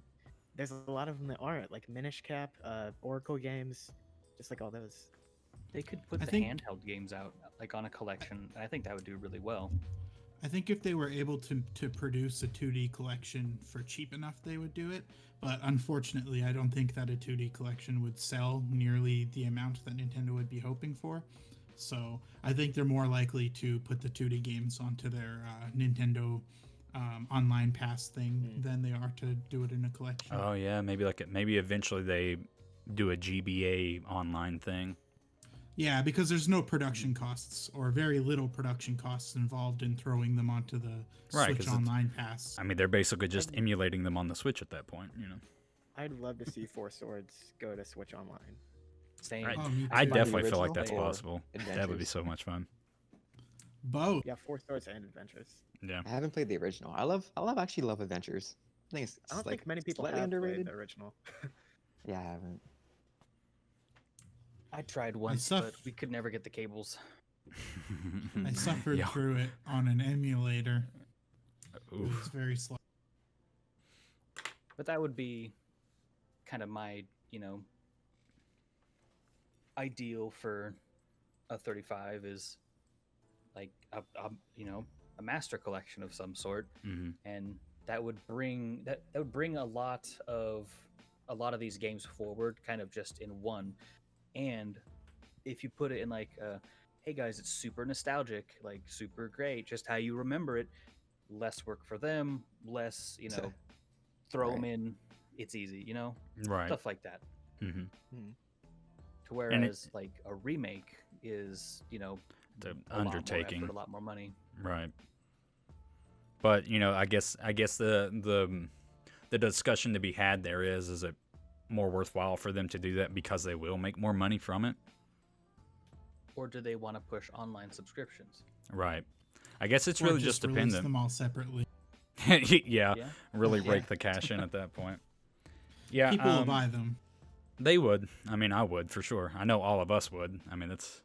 there's a lot of them that aren't, like Minish Cap, Oracle games, just like all those. They could put I the think- handheld games out like on a collection, and I think that would do really well. I think if they were able to produce a 2D collection for cheap enough, they would do it. But unfortunately, I don't think that a 2D collection would sell nearly the amount that Nintendo would be hoping for. So I think they're more likely to put the 2D games onto their Nintendo online pass thing than they are to do it in a collection. Oh yeah, maybe eventually they do a GBA online thing. Yeah, because there's no production costs or very little production costs involved in throwing them onto the Right, 'cause Switch it's- Online Pass. I mean, they're basically just emulating them on the Switch at that point. I'd love to see Four Swords go to Switch Online. Same. Right. Oh, me I too. definitely feel like original that's or possible. That would be Adventures? so much fun. Both. Yeah, Four Swords and Adventures. Yeah. I haven't played the original. Actually love Adventures. I think it's I don't like think many people slightly have underrated. played the original. Yeah, I haven't. I tried once, suff- but we could never get the cables. I suffered Yeah. through it on an emulator. It Oof. was very slow. But that would be kind of my, ideal for a 35 is like a master collection of some sort, Mhm. and that would bring a lot of these games forward, kind of just in one. And if you put it in like, hey guys, it's super nostalgic, like super great, just how you remember it, less work for them, less throw them Right. in, it's easy, Right. stuff like that. hmm To whereas like a remake is The a lot more undertaking. effort, a lot more money. Right. But I guess the discussion to be had there is it more worthwhile for them to do that because they will make more money from it. Or do they want to push online subscriptions? Right. I guess it's Or really just release dependent. them all separately. Yeah, Yeah. really Yeah. rake the cash in at that point. Yeah, People will buy them. they would. I mean, I would for sure. I know all of us would. I mean, it's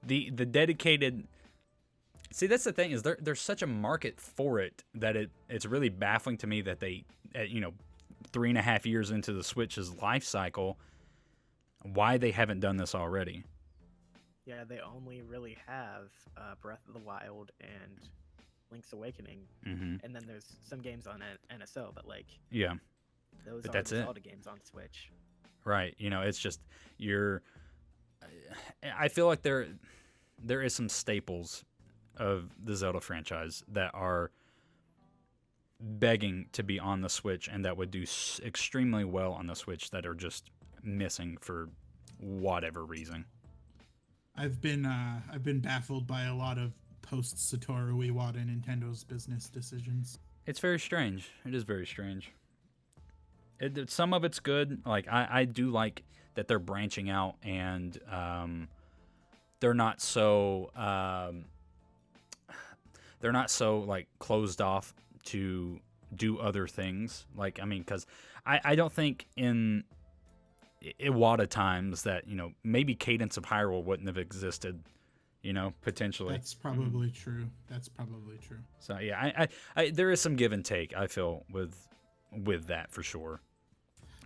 the dedicated. See, that's the thing is there's such a market for it that it's really baffling to me that they, 3.5 years into the Switch's life cycle, why they haven't done this already. Yeah, they only really have Breath of the Wild and Link's Awakening, Hmm. and then there's some games on NSO, but like Yeah. those But are that's the it. Zelda games on Switch. Right. It's just I feel like there is some staples of the Zelda franchise that are begging to be on the Switch and that would do extremely well on the Switch that are just missing for whatever reason. I've been baffled by a lot of post Satoru Iwata Nintendo's business decisions. It's very strange. It is very strange. Some of it's good. Like I do like that they're branching out and they're not so like closed off to do other things. Like, I mean, because I don't think in Iwata times that, maybe Cadence of Hyrule wouldn't have existed, potentially. That's probably true. That's probably true. So, yeah, I there is some give and take, I feel, with that for sure.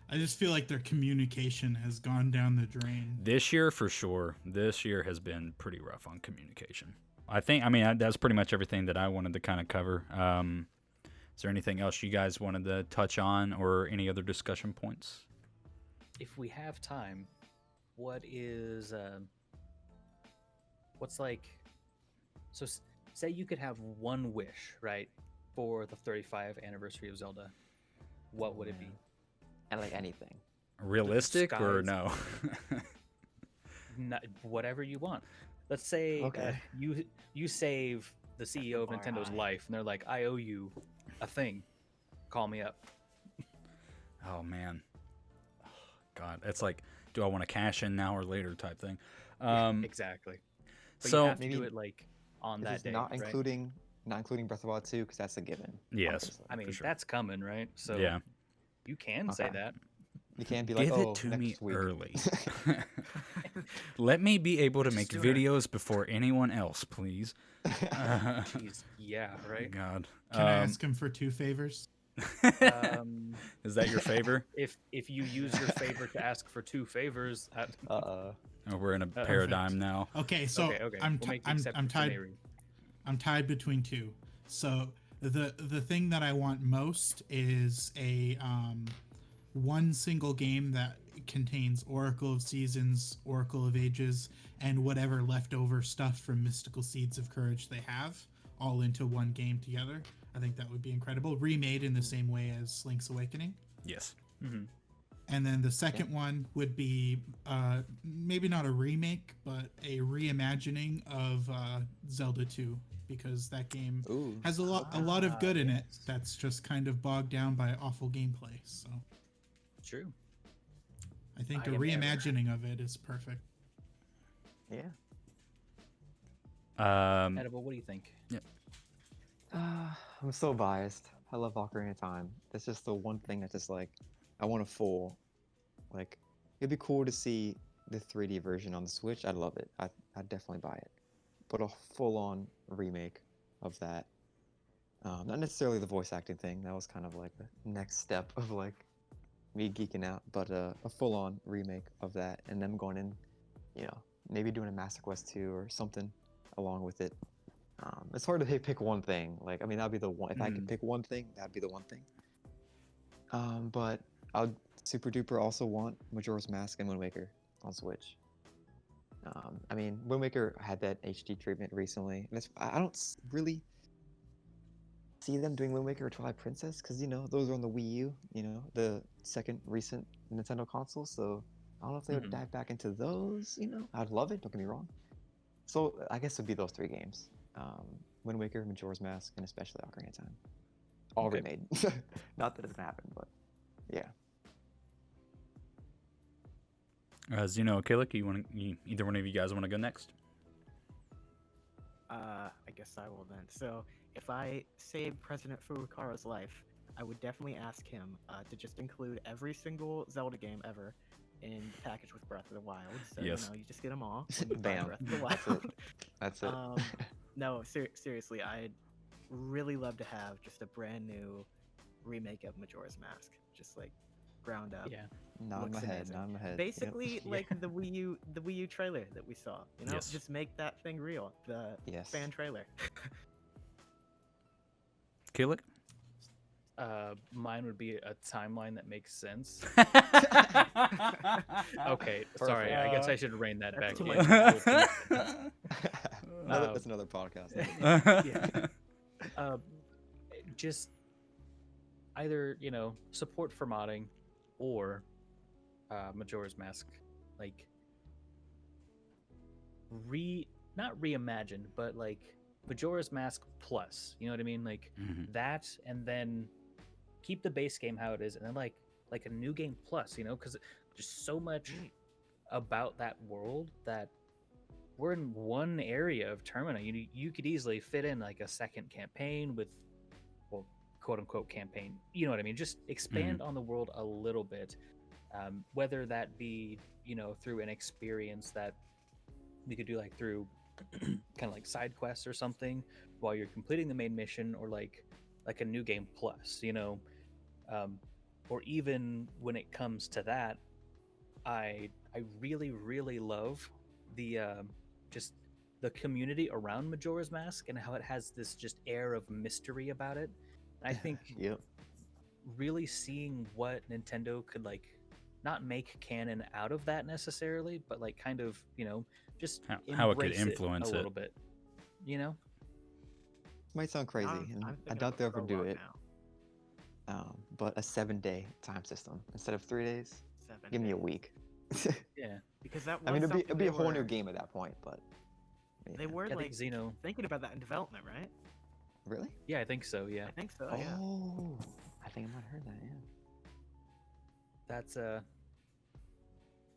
I just feel like their communication has gone down the drain. This year, for sure, this year has been pretty rough on communication. That's pretty much everything that I wanted to kind of cover. Is there anything else you guys wanted to touch on or any other discussion points? If we have time, what's like, so say you could have one wish, right, for the 35th anniversary of Zelda, what would it be? And like anything. Realistic or Skies. no? Whatever you want. Let's say Okay. you save the CEO of Nintendo's Alright. life, and they're like, I owe you a thing. Call me up. Oh, man. God, it's like, do I want to cash in now or later type thing. Exactly. But so you have to do Maybe it like on This that is day, not right? including Breath of the Wild 2 because that's a given. yes, obviously. I mean, for sure. that's coming, right? So Yeah. you can say Okay. that. You can't be like, Give oh, it to next me week. early. Let me be able to Just make do it. videos before anyone else, please. Jeez, yeah, right. God. Can I ask him for 2 favors? Is that your favor? If you use your favor to ask for 2 favors, Oh, we're in a Perfect. paradigm now. Okay, so okay. I'm We'll make the I'm exception for tied. Mary. I'm tied between 2. So the thing that I want most is a one single game that contains Oracle of Seasons, Oracle of Ages, and whatever leftover stuff from Mystical Seeds of Courage they have, all into one game together. I think that would be incredible. Remade in the same way as Link's Awakening. Yes. Mhm. And then the second one would be maybe not a remake, but a reimagining of Zelda 2, because that game Ooh. has a lot of good in it yes. that's just kind of bogged down by awful gameplay. So True. I think I a am never- reimagining of it is perfect. Yeah. Edible, what do you think? I'm so biased. I love Ocarina of Time. That's just the one thing that's just like, I want a full, like, it'd be cool to see the 3D version on the Switch. I'd love it. I'd definitely buy it. But a full-on remake of that. Not necessarily the voice acting thing. That was kind of like the next step of like me geeking out. But a full-on remake of that, and them going in, maybe doing a Master Quest 2 or something along with it. It's hard to pick one thing. Like, I mean, that'd be the one. If I could pick one thing, that'd be the one thing. But I'd super duper also want Majora's Mask and Wind Waker on Switch. I mean, Wind Waker had that HD treatment recently, and I don't really see them doing Wind Waker or Twilight Princess because those are on the Wii U, the second recent Nintendo console. So I don't know if they would dive back into those. I'd love it. Don't get me wrong. So I guess it'd be those 3 games: Wind Waker, Majora's Mask, and especially Ocarina of Time. All Okay. remade. Not that it's gonna happen, but yeah. Zeno, Killick, either one of you guys want to go next? I guess I will then. So, if I saved President Furukawa's life, I would definitely ask him to just include every single Zelda game ever in the package with Breath of the Wild. So, Yes. you just get them all. When you buy Bam. Breath of the That's Wild. it. That's it. No, seriously, I'd really love to have just a brand new remake of Majora's Mask, just like ground up. Yeah. Not in my looks head. amazing. Not in my head. Basically, Yeah. like the Wii U trailer that we saw. Yes. Just make that thing real. The Yes. fan trailer. Killick? Mine would be a timeline that makes sense. Okay. Okay, sorry. I guess I should rein that back That's too in. That's another podcast. Just either support for modding or Majora's Mask, like not reimagined, but like Majora's Mask plus. You know what I mean? Like Mhm. that, and then keep the base game how it is, and then like a new game plus. Because just so much about that world that we're in one area of Termina. You could easily fit in like a second campaign with, well, quote unquote campaign. You know what I mean? Just expand on the world a little bit, whether that be through an experience that we could do like through kind of like side quests or something while you're completing the main mission, or like a new game plus. Or even when it comes to that, I really love the just the community around Majora's Mask and how it has this just air of mystery about it. And I think Yep. really seeing what Nintendo could like not make canon out of that necessarily, but like kind of just How it could embrace influence a it. little bit. Might sound crazy, and I'm I thinking doubt of a they'll ever do prologue it. now. But a 7-day time system instead of 3 days. 7 Give me a days. week. Yeah, Because that was I mean, something it'd be they a whole new were- game at that point. But They were I like think Xeno. thinking about that in development, right? really? Yeah, I think so. Yeah, I think so. Oh, Yeah. I think I might have heard that. Yeah. that's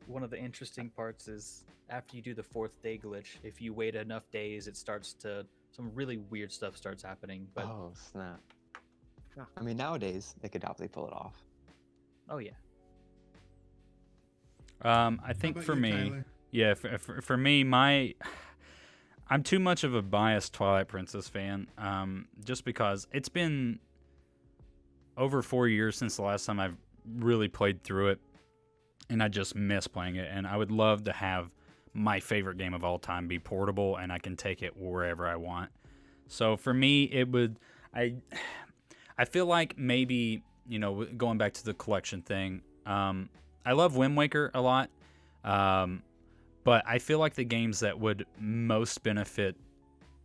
one of the interesting parts is after you do the 4th day glitch, if you wait enough days, it starts to some really weird stuff starts happening. But Oh snap! Huh. I mean, nowadays they could definitely pull it off. oh yeah, I How think about for you, me, Tyler? yeah, for me, I'm too much of a biased Twilight Princess fan, just because it's been over 4 years since the last time I've really played through it, and I just miss playing it, and I would love to have my favorite game of all time be portable, and I can take it wherever I want. So for me, it would, I feel like maybe, going back to the collection thing, I love Wind Waker a lot, but I feel like the games that would most benefit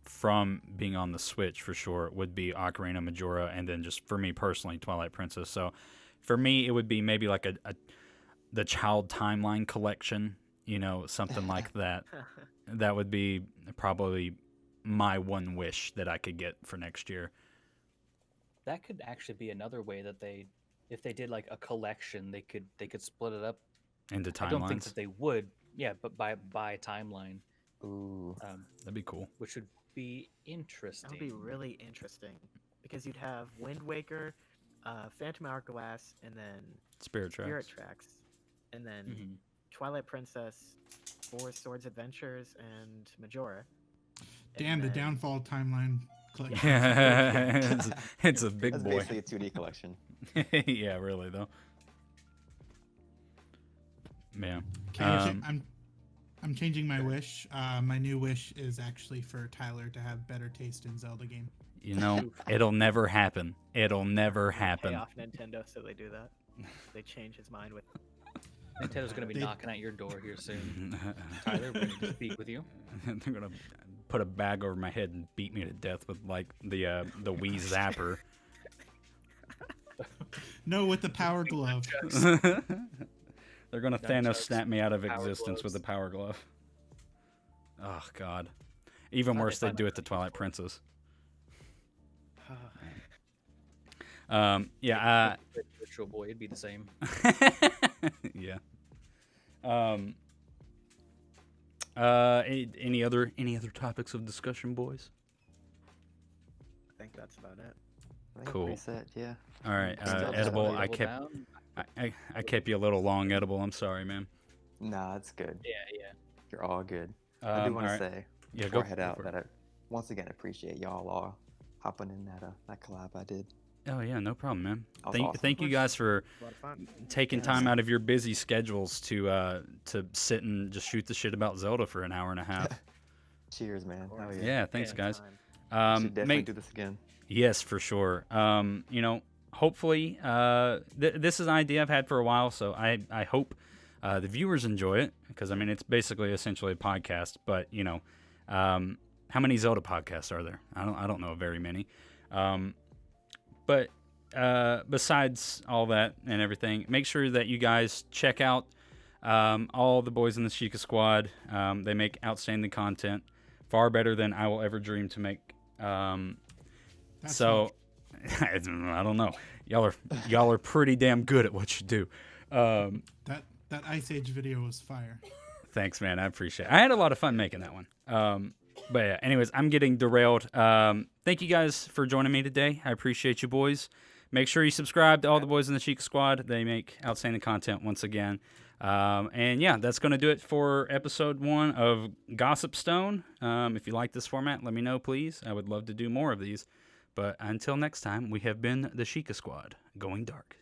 from being on the Switch for sure would be Ocarina, Majora, and then just for me personally, Twilight Princess. So for me, it would be maybe like the Child Timeline collection, something like that. That would be probably my one wish that I could get for next year. that could actually be another way that if they did like a collection, they could split it up. Into I don't think timelines. that they would. Yeah, but by timeline, Ooh. That'd be cool. which would be interesting. That would be really interesting because you'd have Wind Waker, Phantom Hourglass, and then Spirit Tracks. Spirit Tracks, and then Mhm. Twilight Princess, Four Swords Adventures, and Majora. And Dan, the then- downfall timeline collection. it's a big That's boy. basically a 2D collection. Yeah, really though. Yeah. Okay, I'm changing my wish. My new wish is actually for Tyler to have better taste in Zelda game. It'll never happen. It'll never Pay happen. off Nintendo so they do that. They change his mind with. Nintendo's gonna be They- knocking at your door here soon. Tyler, we need to speak with you. They're gonna put a bag over my head and beat me to death with like the Wii Zapper. No, with the power glove. They're gonna Nunchucks, Thanos snap me out of power existence with gloves. the power glove. Oh God. Even Glad worse, they they find do out it to what Twilight to use Princess. Yeah. Virtual Boy, it'd be the same. Yeah. Any other topics of discussion, boys? I think that's about it. I think Cool. pretty set, yeah. All right, Still just Edible. gotta I Double kept down? I kept you a little long, Edible. I'm sorry, man. Nah, it's good. Yeah. You're all good. I do want all to right. say Yeah, before go I head go out for it. that I once again appreciate y'all all hopping in that collab I did. Oh yeah, no problem, man. That was awesome. Thank you guys for A lot of fun. taking Yeah. time out of your busy schedules to sit and just shoot the shit about Zelda for an hour and a half. Cheers, man. course. Hell Yeah, yeah. thanks, Yeah. guys. Should definitely Make, do this again. yes, for sure. Hopefully, this is an idea I've had for a while, so I hope the viewers enjoy it, because I mean it's basically essentially a podcast. But how many Zelda podcasts are there? I don't know very many. But besides all that and everything, make sure that you guys check out all the boys in the Shiekah Squad. They make outstanding content, far better than I will ever dream to make. That's So I don't know. Y'all are pretty damn good at what you do. that Ice Age video was fire. Thanks, man. I appreciate it. I had a lot of fun making that one. But yeah, anyways, I'm getting derailed. Thank you guys for joining me today. I appreciate you, boys. Make sure you subscribe to all the boys in the Shiekah Squad. They make outstanding content once again. And yeah, that's going to do it for episode 1 of Gossip Stone. If you like this format, let me know, please. I would love to do more of these. But until next time, we have been the Shiekah Squad, going dark.